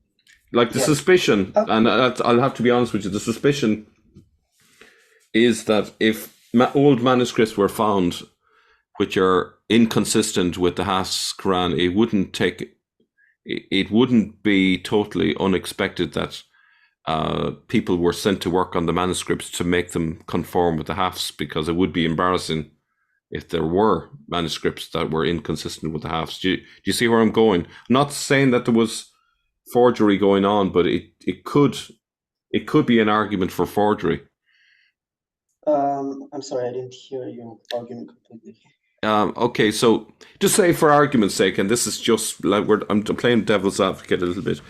like the suspicion, and I'll have to be honest with you. The suspicion is that if old manuscripts were found which are inconsistent with the Hafs Quran, it wouldn't be totally unexpected that people were sent to work on the manuscripts to make them conform with the Hafs, because it would be embarrassing if there were manuscripts that were inconsistent with the Hafs. Do you see where I'm going? I'm not saying that there was forgery going on, but it could be an argument for forgery. I'm sorry, I didn't hear your argument completely. Okay, so just say for argument's sake, and this is just like I'm playing devil's advocate a little bit.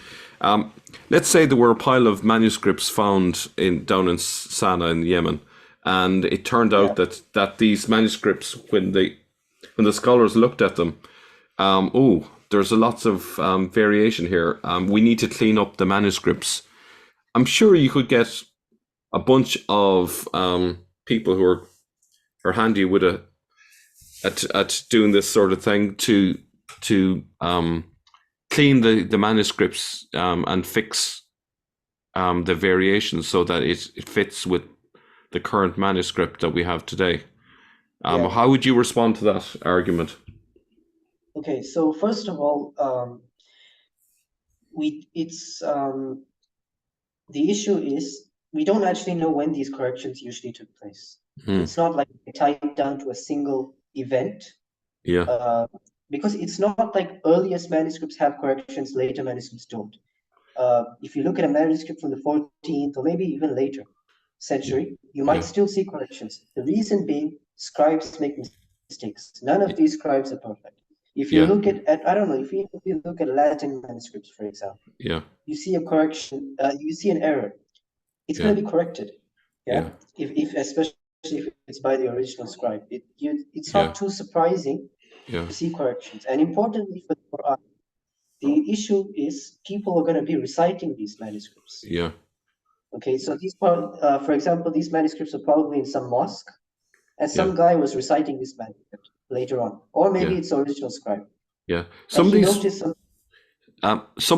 Let's say there were a pile of manuscripts found down in Sana'a in Yemen, and it turned out that these manuscripts, when the scholars looked at them, there's lots of variation here. We need to clean up the manuscripts. I'm sure you could get a bunch of people who are handy with at doing this sort of thing to clean the manuscripts and fix the variations so that it fits with the current manuscript that we have today. How would you respond to that argument? Okay, so first of all, the issue is we don't actually know when these corrections usually took place. It's not like they tied down to a single event. Because it's not like earliest manuscripts have corrections, later manuscripts don't. If you look at a manuscript from the 14th or maybe even later century, you might still see corrections. The reason being, scribes make mistakes. None of these scribes are perfect. If you look at I don't know, if you look at Latin manuscripts, for example, you see a correction, you see an error. It's going to be corrected. If especially if it's by the original scribe, it's not too surprising to see corrections. And importantly for the Quran, the issue is people are going to be reciting these manuscripts. Okay, so these, for example, these manuscripts are probably in some mosque, and some guy was reciting this manuscript later on, or maybe it's the original scribe. Some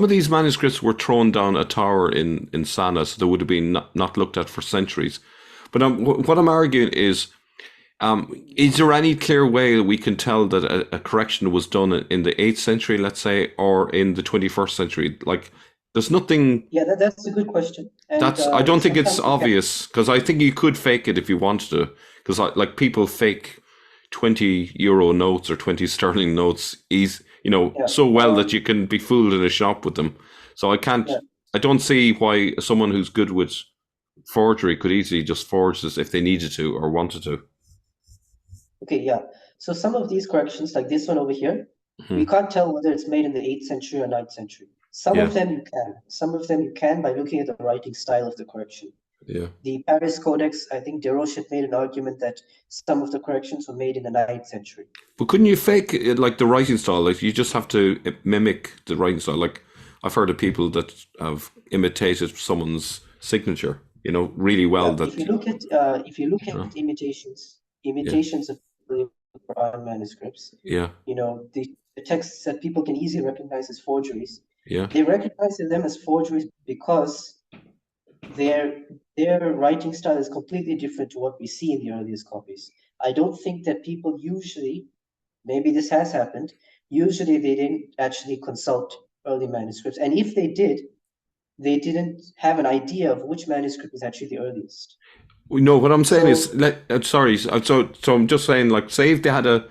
of these manuscripts were thrown down a tower in Sana'a, so they would have been not looked at for centuries. But what I'm arguing is there any clear way that we can tell that a correction was done in the 8th century, let's say, or in the 21st century? Like, there's nothing. That's a good question. And, I don't think it's obvious, because I think you could fake it if you wanted to, because like people fake 20 euro notes or 20 sterling notes so well that you can be fooled in a shop with them. So I don't see why someone who's good with forgery could easily just forge this if they needed to or wanted to. Okay, so some of these corrections, like this one over here, we can't tell whether it's made in the 8th century or 9th century. Some of them you can. Some of them you can by looking at the writing style of the correction. The Paris Codex, I think Deroche had made an argument that some of the corrections were made in the 9th century. But couldn't you fake it, like the writing style? Like, you just have to mimic the writing style. Like, I've heard of people that have imitated someone's signature, really well. If you look at imitations of the Quran manuscripts, the texts that people can easily recognize as forgeries, they recognize them as forgeries because their writing style is completely different to what we see in the earliest copies. I don't think that people usually, maybe this has happened, usually they didn't actually consult early manuscripts. And if they did, they didn't have an idea of which manuscript is actually the earliest. No, what I'm saying is, so I'm just saying, like, say if they had a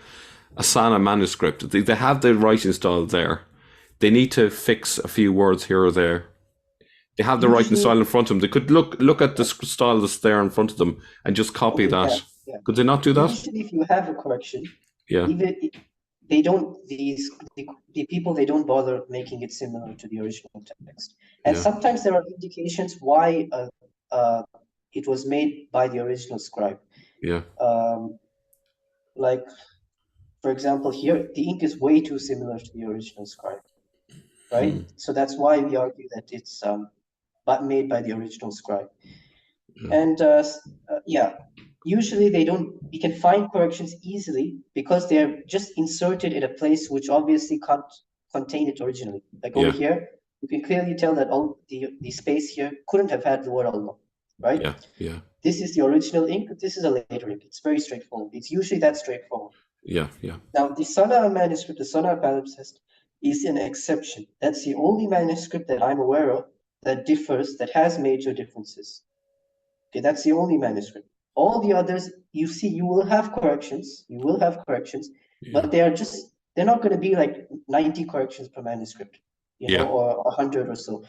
Sana'a manuscript, they have the writing style there. They need to fix a few words here or there. They have the writing style in front of them. They could look at the style that's there in front of them and just copy that. Could they not do that? Usually, if you have a correction, even they don't. The people, they don't bother making it similar to the original text. And sometimes there are indications why it was made by the original scribe. Like, for example, here the ink is way too similar to the original scribe, right? So that's why we argue that it's made by the original scribe. And usually we can find corrections easily because they're just inserted in a place which obviously can't contain it originally. Like over here, you can clearly tell that all the space here couldn't have had the word Allah, right? This is the original ink, this is a later ink. It's very straightforward. It's usually that straightforward. Now, the Sana'a manuscript, the Sana'a palimpsest, is an exception. That's the only manuscript that I'm aware of that differs, that has major differences. Okay, that's the only manuscript. All the others, you will have corrections. But they're not going to be like 90 corrections per manuscript, or 100 or so.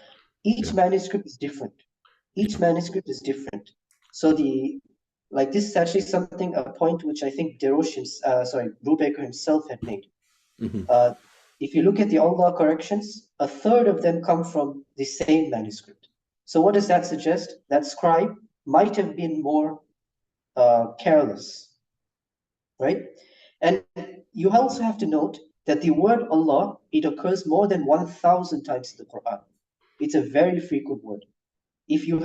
Each manuscript is different. So this is actually a point which I think Brubaker himself had made. The if you look at the Allah corrections, a third of them come from the same manuscript. So what does that suggest? That scribe might have been more careless, right? And you also have to note that the word Allah, it occurs more than 1,000 times in the Quran. It's a very frequent word. If you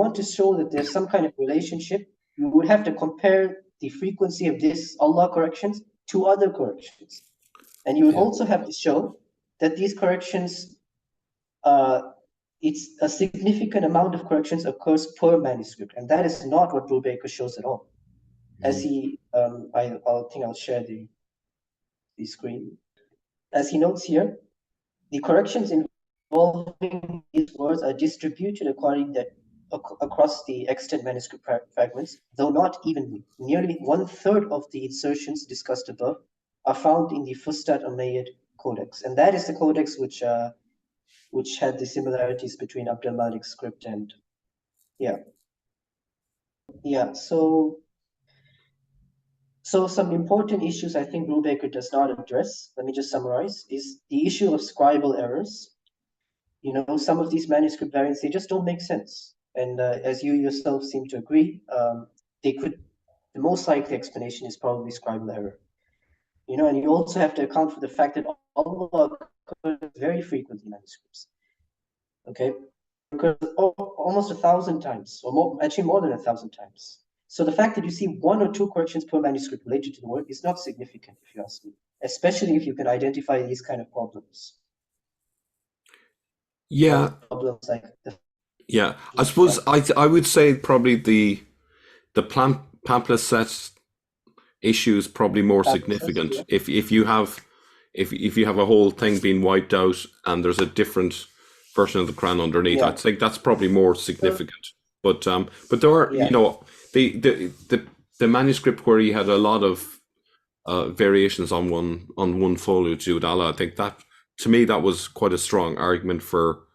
want to show that there's some kind of relationship, you would have to compare the frequency of this Allah corrections to other corrections. And you would also have to show that these corrections, it's a significant amount of corrections occurs per manuscript. And that is not what Brubaker shows at all. As he, I think I'll share the screen. As he notes here, the corrections involving these words are distributed according that across the extant manuscript fragments, though not evenly. Nearly 1/3 of the insertions discussed above are found in the Fustat Umayyad Codex, and that is the codex which had the similarities between Abd al-Malik's script and So some important issues I think Brubaker does not address, let me just summarize, is the issue of scribal errors. You know, some of these manuscript variants, they just don't make sense. And as you yourself seem to agree, the most likely explanation is probably scribal error. You know, and you also have to account for the fact that Allah occurs very frequently in manuscripts. Okay, occurs almost 1,000 times, or more, actually more than 1,000 times. So the fact that you see 1 or 2 corrections per manuscript related to the word is not significant, if you ask me, especially if you can identify these kind of problems. Yeah. Problems like I suppose I would say probably the pamphlet set issue is probably more significant. Yeah. If you have a whole thing being wiped out and there's a different version of the Quran underneath, I think that's probably more significant. But there are you know, the manuscript where he had a lot of variations on one folio to do with Allah, I think that, to me, that was quite a strong argument for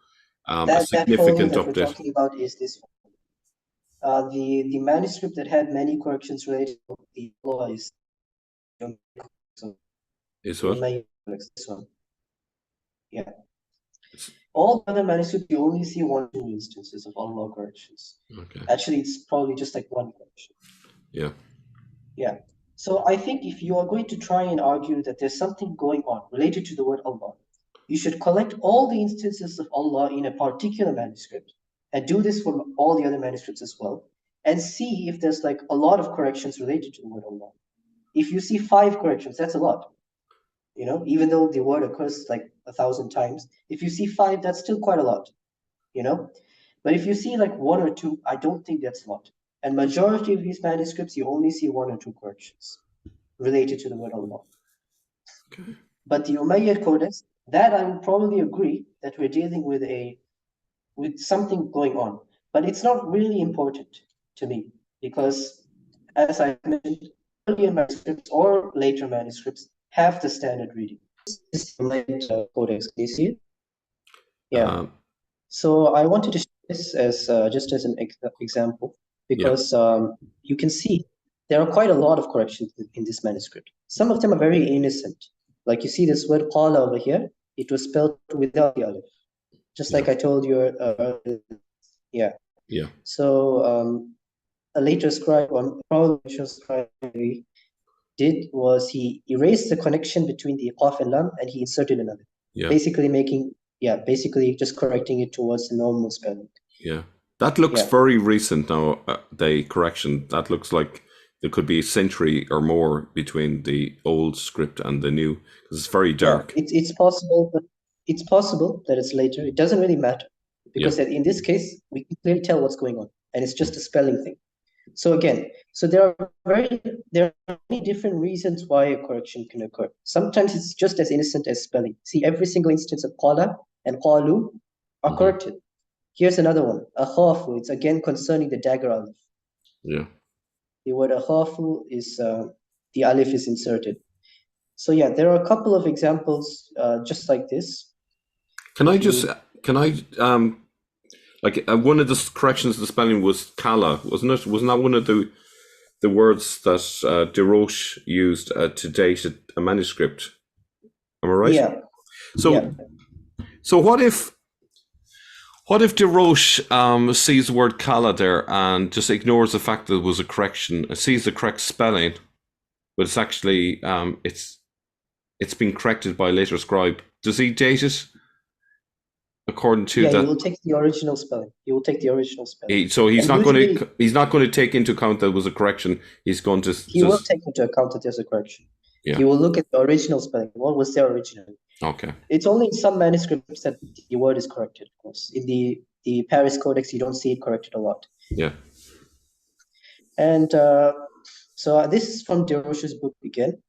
a significant that update. we're talking about is this one. The manuscript that had many corrections related to the law is what? This one. Yeah. All other manuscripts, you only see 1 or 2 instances of Allah corrections. Okay. Actually, it's probably just like 1 correction. Yeah. Yeah. So I think if you are going to try and argue that there's something going on related to the word Allah, you should collect all the instances of Allah in a particular manuscript and do this for all the other manuscripts as well, and see if there's like a lot of corrections related to the word Allah. If you see 5 corrections, that's a lot. You know, even though the word occurs like 1,000 times, if you see 5, that's still quite a lot, you know. But if you see like 1 or 2, I don't think that's a lot. And majority of these manuscripts, you only see 1 or 2 corrections related to the word Allah. Okay. But the Umayyad Codex, that I would probably agree that we're dealing with something going on. But it's not really important to me because, as I mentioned, earlier manuscripts or later manuscripts have the standard reading. This is the Umayyad Codex. Can you see it? Yeah. So I wanted to show this as just as an example because you can see there are quite a lot of corrections in this manuscript. Some of them are very innocent. Like you see this word qala over here, it was spelled without the alif. Just like I told you So a later scribe, or probably a scribe, did was he erased the connection between the qaf and lam and he inserted another. Basically just correcting it towards the normal spelling. That looks very recent now, the correction. That looks like there could be a century or more between the old script and the new, because it's very dark. It's possible, but it's possible that it's later. It doesn't really matter because in this case we can clearly tell what's going on, and it's just a spelling thing. So again, there are many different reasons why a correction can occur. Sometimes it's just as innocent as spelling. See, every single instance of qala and qalu are corrected. Here's another one, akhafu. It's again concerning the dagger alif. The word akhafu is the alif is inserted. So there are a couple of examples just like this. Like one of the corrections of the spelling was kala, wasn't it? Wasn't that one of the words that Deroche used to date a manuscript? Am I right? So, so what if Deroche sees the word "kala" there and just ignores the fact that it was a correction, sees the correct spelling, but it's actually it's been corrected by a later scribe? Does he date it according to that? He will take the original spelling. He will take the original spelling. So he's not going to take into account that it was a correction. He's going to. He will take into account that there's a correction. Yeah. He will look at the original spelling. What was there originally? Okay. It's only in some manuscripts that the word is corrected. Of course, in the Paris Codex, you don't see it corrected a lot. Yeah. And so this is from Deroche's book again.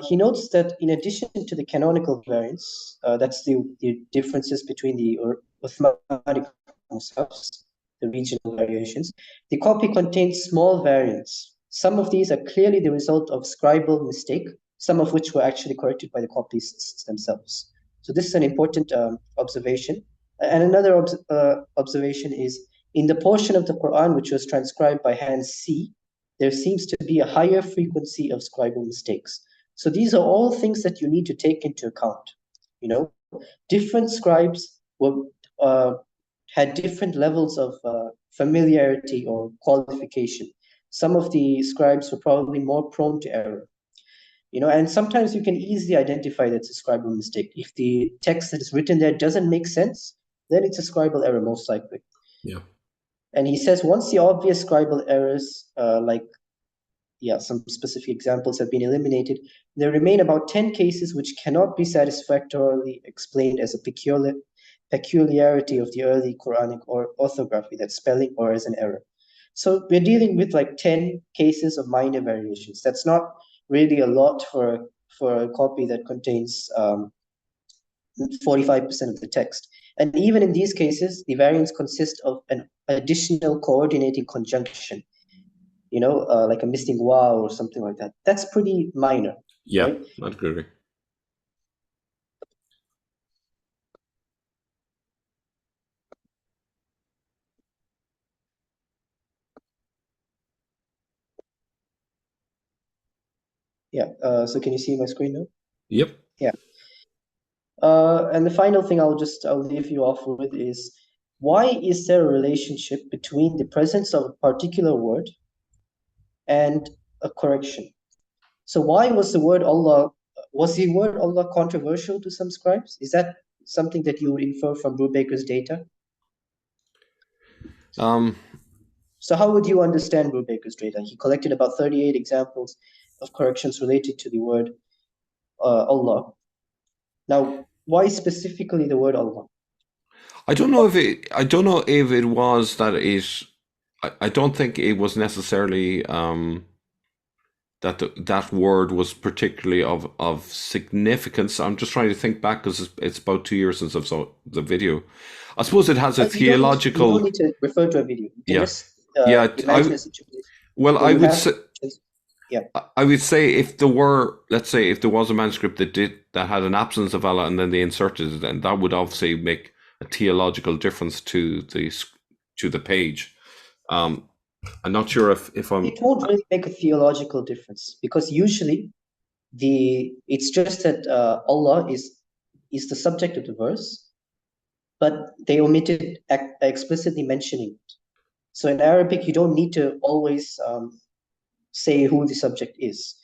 He notes that in addition to the canonical variants, that's the differences between the Uthmanic mushafs, the regional variations, the copy contains small variants. Some of these are clearly the result of scribal mistake, some of which were actually corrected by the copyists themselves. So this is an important observation. And another observation is, in the portion of the Quran which was transcribed by hand C, there seems to be a higher frequency of scribal mistakes. So these are all things that you need to take into account. Different scribes had different levels of familiarity or qualification. Some of the scribes were probably more prone to error. And sometimes you can easily identify that's a scribal mistake. If the text that is written there doesn't make sense, then it's a scribal error, most likely. Yeah. And he says once the obvious scribal errors, some specific examples have been eliminated, there remain about 10 cases which cannot be satisfactorily explained as a peculiarity of the early Quranic or orthography, that's spelling, or as an error. So we're dealing with like 10 cases of minor variations. That's not really a lot for a copy that contains 45% of the text. And even in these cases, the variants consist of an additional coordinating conjunction, like a missing wow or something like that. That's pretty minor. Yeah, right? I'd agree. Yeah. So can you see my screen now? Yep. Yeah. And the final thing I'll leave you off with is, why is there a relationship between the presence of a particular word and a correction? So why was the word Allah controversial to some scribes? Is that something that you would infer from Brubaker's data? So how would you understand Brubaker's data? He collected about 38 examples of corrections related to the word Allah. Now, why specifically the word Allah? I don't know if it was that it. I don't think it was necessarily that word was particularly of significance. I'm just trying to think back because it's about 2 years since I saw the video. I suppose it has a theological. You don't need to refer to a video. You I would say. Yeah. I would say if there was a manuscript that had an absence of Allah and then they inserted it, then that would obviously make a theological difference to the page. I'm not sure if I'm. It won't really make a theological difference, because usually it's just that Allah is the subject of the verse, but they omitted explicitly mentioning it. So in Arabic, you don't need to always say who the subject is.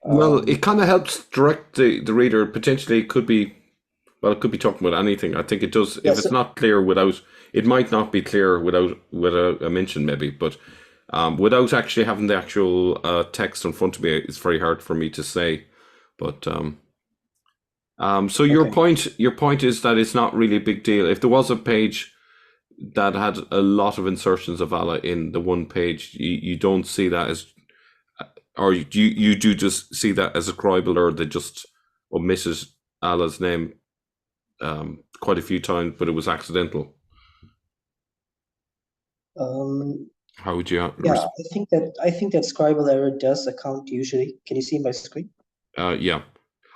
Well, it kind of helps direct the reader. Potentially, it could be talking about anything. I think it does. If it's not clear it might not be clear without a mention, maybe. But without actually having the actual text in front of me, it's very hard for me to say. But so your point is that it's not really a big deal. If there was a page that had a lot of insertions of Allah in the one page, you don't see that as, or you do just see that as a scribal error that just omitted Allah's name quite a few times, but it was accidental. How would you? I think that scribal error does account usually. Can you see my screen? Yeah,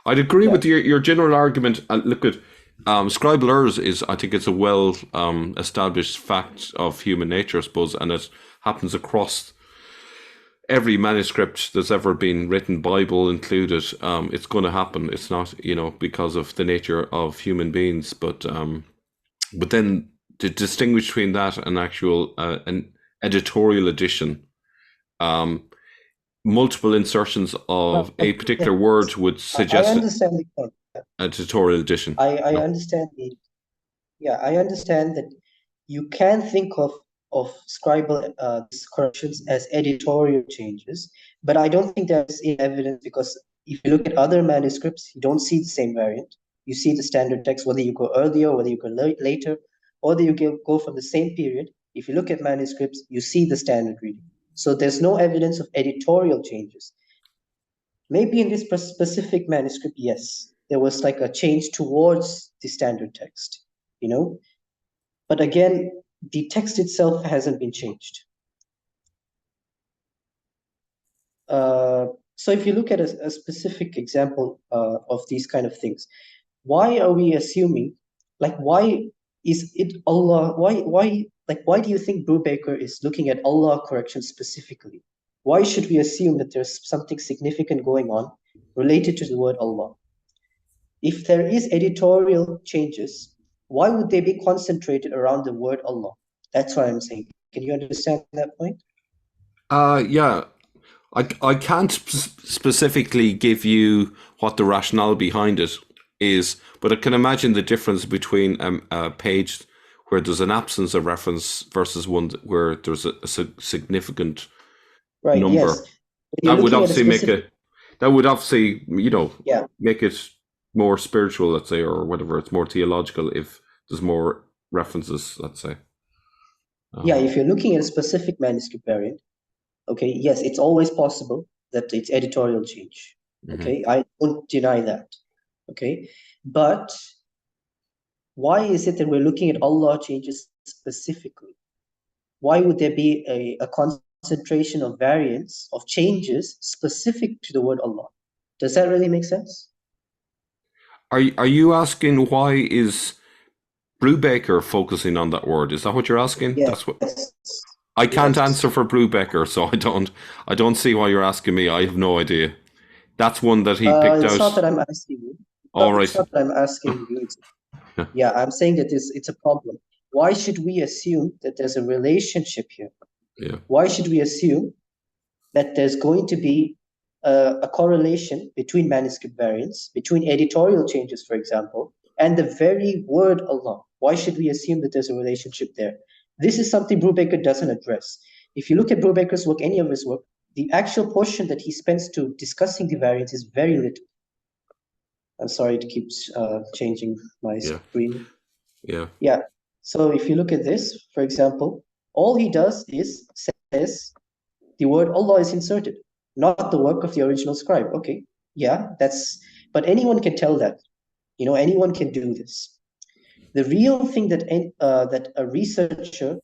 I'd agree with your general argument. Look at scribal errors I think it's a well established fact of human nature, I suppose, and it happens across every manuscript that's ever been written, Bible included, it's going to happen. It's not, because of the nature of human beings, but then to distinguish between that and actual an editorial edition, multiple insertions of a particular word would suggest I understand the point. editorial edition. I understand I understand that you can think of Scribal corrections as editorial changes, but I don't think there's evidence, because if you look at other manuscripts, you don't see the same variant. You see the standard text, whether you go earlier, whether you go later, or whether you go from the same period. If you look at manuscripts, you see the standard reading. So there's no evidence of editorial changes. Maybe in this specific manuscript, yes, there was like a change towards the standard text, But again, the text itself hasn't been changed. So if you look at a specific example of these kind of things, why are we assuming, why is it Allah? Why do you think Brubaker is looking at Allah correction specifically? Why should we assume that there's something significant going on related to the word Allah? If there is editorial changes, why would they be concentrated around the word Allah? That's what I'm saying. Can you understand that point? Yeah. I can't specifically give you what the rationale behind it is, but I can imagine the difference between a page where there's an absence of reference versus one where there's a significant number. Yes. That would obviously make it more spiritual, let's say, or whatever. It's more theological if there's more references, let's say. If you're looking at a specific manuscript variant, okay, yes, it's always possible that it's editorial change. Okay, I won't deny that. Okay, but why is it that we're looking at Allah changes specifically? Why would there be a concentration of variants, of changes specific to the word Allah? Does that really make sense? Are you asking why is Brubaker focusing on that word? Is that what you're asking? Yes. That's what I can't answer for Brubaker, so I don't see why you're asking me. I have no idea. That's one that he picked out. It's not that I'm asking you. All right. It's not that I'm asking you. I'm saying that it's a problem. Why should we assume that there's a relationship here? Yeah. Why should we assume that there's going to be a correlation between manuscript variants, between editorial changes, for example, and the very word Allah? Why should we assume that there's a relationship there? This is something Brubaker doesn't address. If you look at Brubaker's work, any of his work, the actual portion that he spends to discussing the variants is very little. I'm sorry to keep changing my screen. Yeah. So if you look at this, for example, all he does is says the word Allah is inserted, not the work of the original scribe. Okay, but anyone can tell that. Anyone can do this. The real thing that a researcher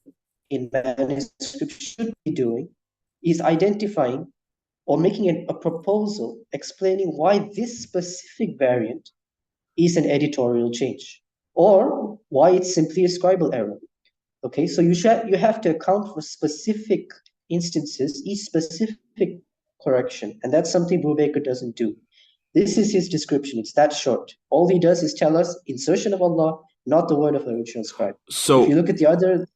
in manuscript should be doing is identifying or making a proposal explaining why this specific variant is an editorial change, or why it's simply a scribal error. Okay, so you have to account for specific instances, each specific correction, and that's something Brubaker doesn't do. This is his description. It's that short. All he does is tell us insertion of Allah, not the word of the original scribe. So if you look at the other,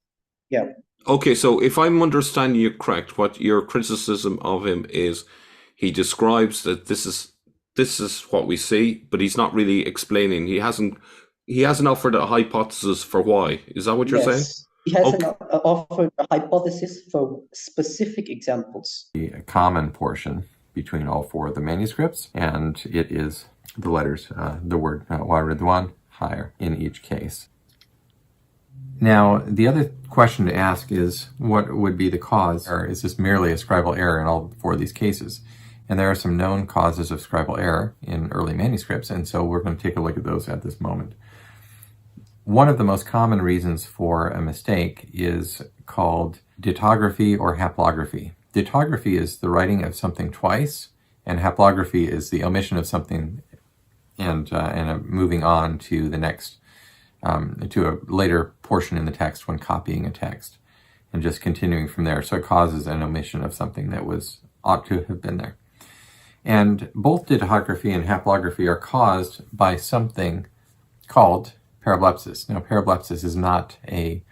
Okay, so if I'm understanding you correct, what your criticism of him is, he describes that this is what we see, but he's not really explaining. He hasn't offered a hypothesis for why. Is that what you're saying? He hasn't offered a hypothesis for specific examples. A common portion between all four of the manuscripts, and it is the letters, the word wa ridwan, higher in each case. Now, the other question to ask is, what would be the cause? Or is this merely a scribal error in all four of these cases? And there are some known causes of scribal error in early manuscripts, and so we're going to take a look at those at this moment. One of the most common reasons for a mistake is called dittography or haplography. Dittography is the writing of something twice, and haplography is the omission of something and moving on to the next, to a later portion in the text when copying a text, and just continuing from there. So it causes an omission of something that was ought to have been there. And both didactography and haplography are caused by something called parablepsis. Now, parablepsis is not a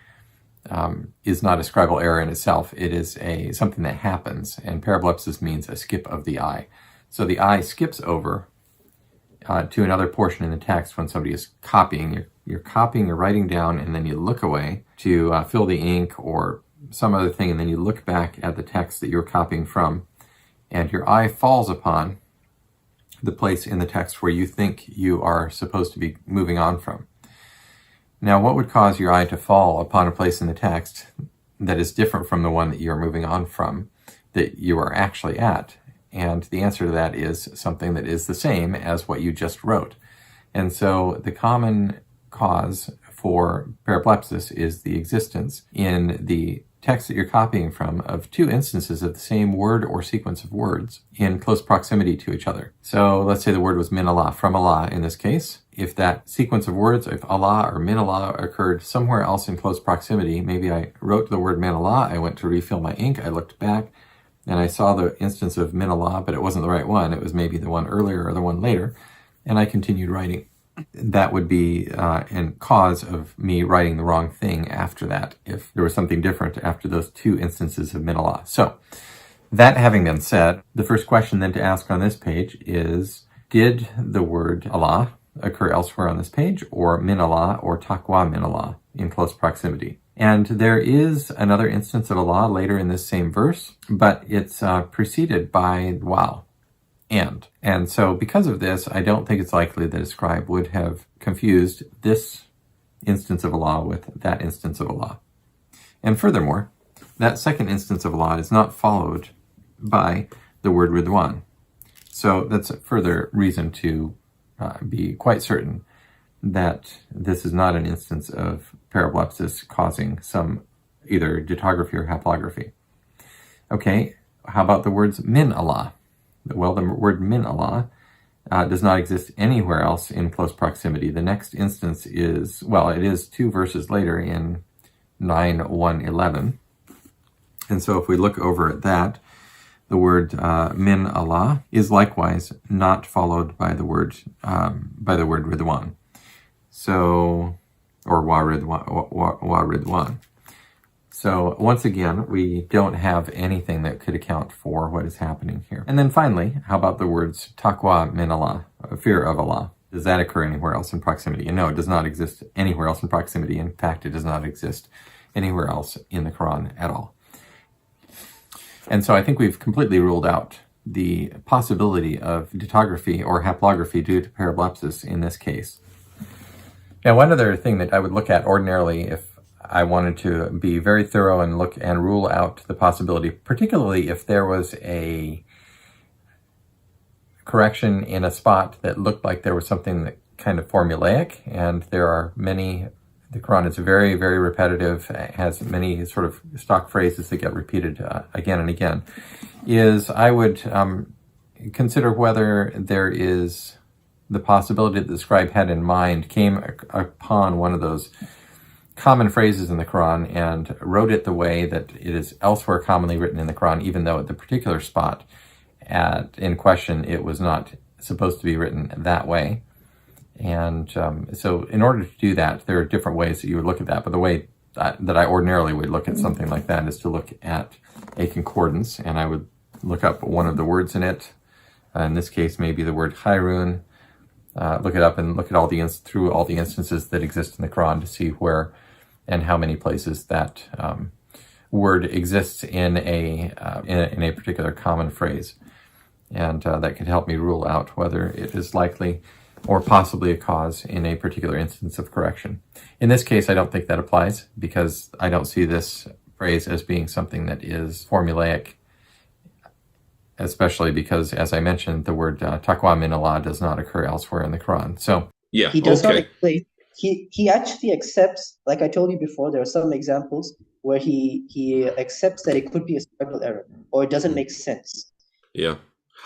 scribal error in itself. It is something that happens, and parablepsis means a skip of the I. So the I skips over to another portion in the text when somebody is copying. You're copying, you're writing down, and then you look away to fill the ink or some other thing, and then you look back at the text that you're copying from, and your eye falls upon the place in the text where you think you are supposed to be moving on from. Now, what would cause your eye to fall upon a place in the text that is different from the one that you're moving on from, that you are actually at? And the answer to that is something that is the same as what you just wrote. And so the common cause for parablepsis is the existence in the text that you're copying from of two instances of the same word or sequence of words in close proximity to each other. So let's say the word was min Allah, from Allah in this case. If that sequence of words, if Allah or min Allah occurred somewhere else in close proximity, maybe I wrote the word min Allah, I went to refill my ink, I looked back, and I saw the instance of min Allah, but it wasn't the right one. It was maybe the one earlier or the one later, and I continued writing. That would be a cause of me writing the wrong thing after that, if there was something different after those two instances of min Allah. So, that having been said, the first question then to ask on this page is, did the word Allah occur elsewhere on this page, or min Allah or taqwa min Allah in close proximity? And there is another instance of Allah later in this same verse, but it's preceded by wow. And so because of this, I don't think it's likely that a scribe would have confused this instance of Allah with that instance of Allah. And furthermore, that second instance of Allah is not followed by the word Ridwan. So that's a further reason to be quite certain that this is not an instance of parablepsis causing some either didactography or haplography. Okay, how about the words min Allah? Well, the word min Allah does not exist anywhere else in close proximity. The next instance is, well, it is two verses later in 9:1:11. And so if we look over at that, the word min Allah is likewise not followed by the word Ridwan. So, or wa Ridwan. So once again, we don't have anything that could account for what is happening here. And then finally, how about the words taqwa min Allah, fear of Allah? Does that occur anywhere else in proximity? And no, it does not exist anywhere else in proximity. In fact, it does not exist anywhere else in the Quran at all. And so I think we've completely ruled out the possibility of didactography or haplography due to parablepsis in this case. Now, one other thing that I would look at ordinarily if I wanted to be very thorough and look and rule out the possibility, particularly if there was a correction in a spot that looked like there was something that kind of formulaic, and there are many, the Quran is very, very repetitive, has many sort of stock phrases that get repeated again and again, is I would consider whether there is the possibility that the scribe had in mind, came upon one of those common phrases in the Quran and wrote it the way that it is elsewhere commonly written in the Quran, even though at the particular spot in question it was not supposed to be written that way. And so in order to do that, there are different ways that you would look at that, but the way that I ordinarily would look at something like that is to look at a concordance, and I would look up one of the words in it. In this case, maybe the word Khairun. Look it up and look at through all the instances that exist in the Quran to see where and how many places that word exists in a particular common phrase, and that could help me rule out whether it is likely or possibly a cause in a particular instance of correction. In this case, I don't think that applies because I don't see this phrase as being something that is formulaic, especially because, as I mentioned, the word taqwa min Allah does not occur elsewhere in the Quran. So Yeah, he does not okay. explain. He actually accepts, like I told you before, there are some examples where he accepts that it could be a scribal error or it doesn't make sense. Yeah.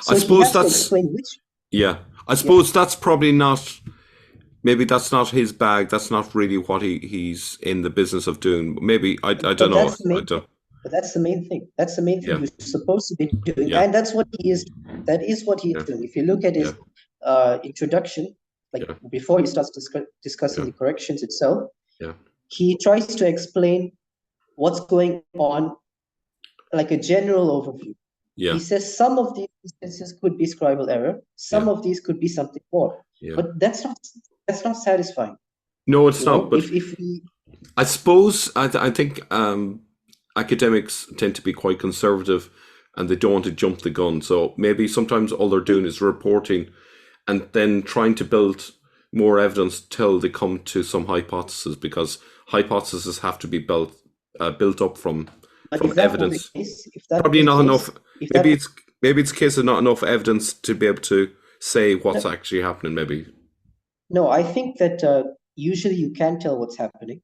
So I suppose he has to explain which. Yeah. I suppose that's probably not, maybe that's not his bag. That's not really what he's in the business of doing. Maybe, I don't know. But that's the main thing. That's the main thing Yeah. you're supposed to be doing, Yeah. and that's what he is. That is what he is doing. If you look at his introduction, like before he starts discussing the corrections itself, he tries to explain what's going on, like a general overview. He says some of these instances could be scribal error, some of these could be something more, but that's not satisfying. No, it's not. But if we, I suppose I think academics tend to be quite conservative, and they don't want to jump the gun. So maybe sometimes all they're doing is reporting, and then trying to build more evidence till they come to some hypothesis, because hypotheses have to be built up from evidence. Probably not enough. Maybe it's a case of not enough evidence to be able to say what's actually happening. Maybe. No, I think that usually you can tell what's happening.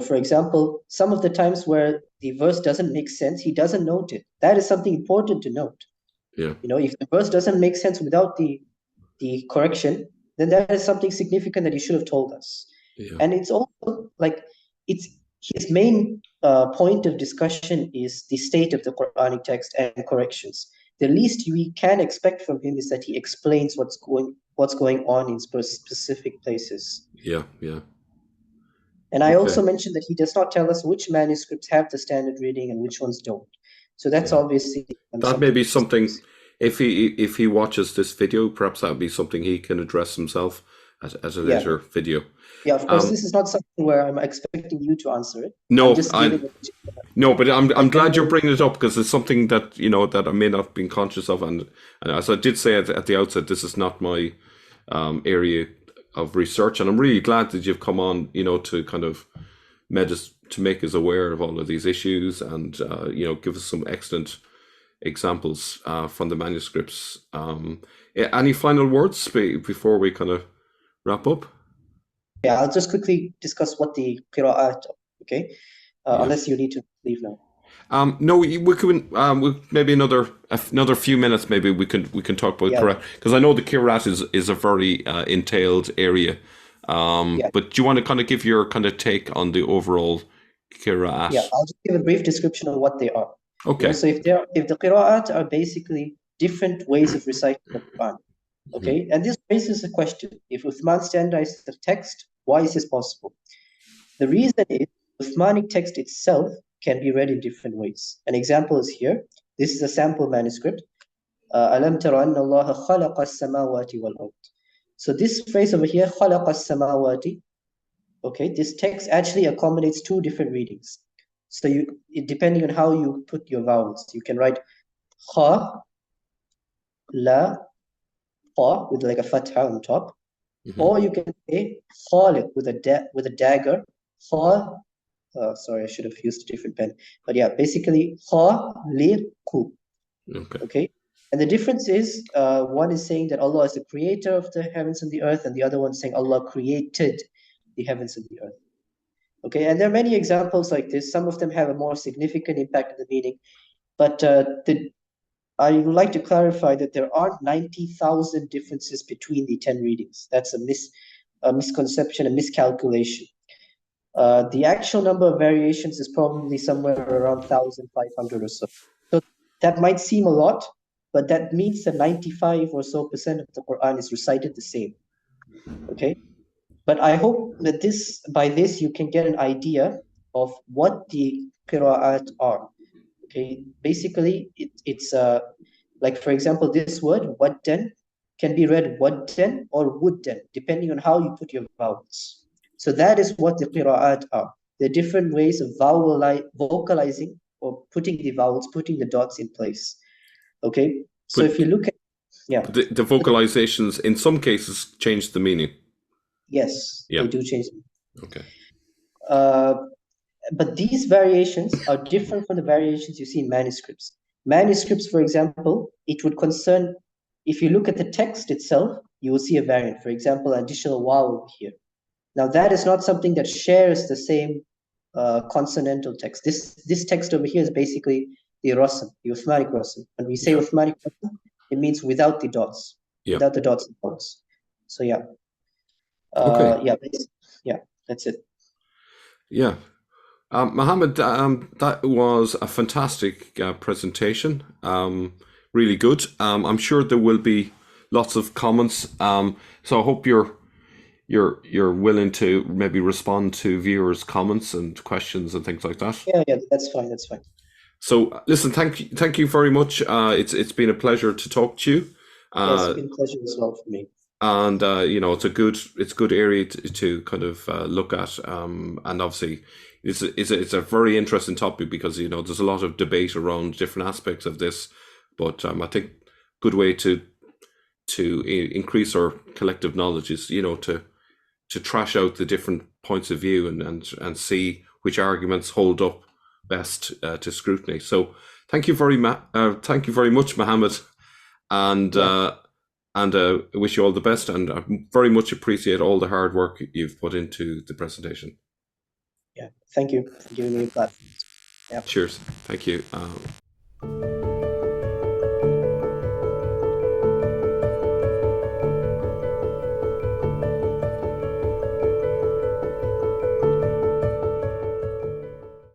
For example, some of the times where the verse doesn't make sense, he doesn't note it. That is something important to note. Yeah. If the verse doesn't make sense without the correction, then that is something significant that he should have told us. Yeah. And it's also like it's his main point of discussion is the state of the Quranic text and corrections. The least we can expect from him is that he explains what's going on in specific places. Yeah, yeah. And I also mentioned that he does not tell us which manuscripts have the standard reading and which ones don't. So that's obviously that may be something. If he watches this video, perhaps that would be something he can address himself at a later video. Yeah, of course, this is not something where I'm expecting you to answer it. No, but I'm glad you're bringing it up, because it's something that that I may not have been conscious of, and as I did say at the outset, this is not my area of research, and I'm really glad that you've come on, to kind of to make us aware of all of these issues, and give us some excellent examples from the manuscripts. Any final words before we kind of wrap up? Yeah, I'll just quickly discuss what the qira'at are, okay? Unless you need to leave now. No, we can. Maybe another few minutes. Maybe we can talk about qira'at, because I know the qira'at is a very entailed area. But do you want to kind of give your kind of take on the overall qira'at? Yeah, I'll just give a brief description of what they are. Okay. So if the qira'at are basically different ways of reciting the Quran, okay, and this raises a question: if Uthman standardized the text, why is this possible? The reason is Uthmanic text itself can be read in different ways. An example is here. This is a sample manuscript. Alam tara anna Allah khalaqa as-samawati wal ard. So this phrase over here, khalaqa as-samawati, okay, this text actually accommodates two different readings. So depending on how you put your vowels, you can write kha, la, qa with like a fatha on top, or you can say khaliq with a dagger, kha. Sorry, I should have used a different pen. But yeah, basically khaliqu. Okay. And the difference is, one is saying that Allah is the creator of the heavens and the earth, and the other one saying Allah created the heavens and the earth. Okay, and there are many examples like this. Some of them have a more significant impact on the meaning, but I would like to clarify that there aren't 90,000 differences between the 10 readings. That's a misconception, a miscalculation. The actual number of variations is probably somewhere around 1,500 or so. So that might seem a lot, but that means that 95% or so of the Quran is recited the same. Okay, but I hope that by this you can get an idea of what the qira'at are. Okay, basically it's like, for example, this word waddan can be read waddan or wuddan depending on how you put your vowels. So that is what the qira'at are. There are different ways of vocalizing or putting the vowels, putting the dots in place. Okay, so if you look at the vocalizations in some cases change the meaning. Yes, they do change. Okay. But these variations are different from the variations you see in manuscripts. Manuscripts, for example, it would concern, if you look at the text itself, you will see a variant. For example, additional vowel here. Now that is not something that shares the same consonantal text. This text over here is basically the rasm, the Uthmanic rasm. When we say Uthmanic rasm, it means without the dots, without the dots and dots. So yeah. Okay. Yeah, that's it. Yeah. Mohammed, that was a fantastic presentation. Really good. I'm sure there will be lots of comments. So I hope you're willing to maybe respond to viewers' comments and questions and things like that. Yeah, that's fine. That's fine. So listen, thank you very much. It's been a pleasure to talk to you. Yeah, it's been a pleasure as well for me. And it's a good area to kind of look at. And obviously, it's a very interesting topic because there's a lot of debate around different aspects of this. But I think good way to increase our collective knowledge is to trash out the different points of view and see which arguments hold up best to scrutiny. So thank you very much, Mohammed, and wish you all the best. And I very much appreciate all the hard work you've put into the presentation. Yeah, thank you for giving me a platform. Yeah. Cheers. Thank you.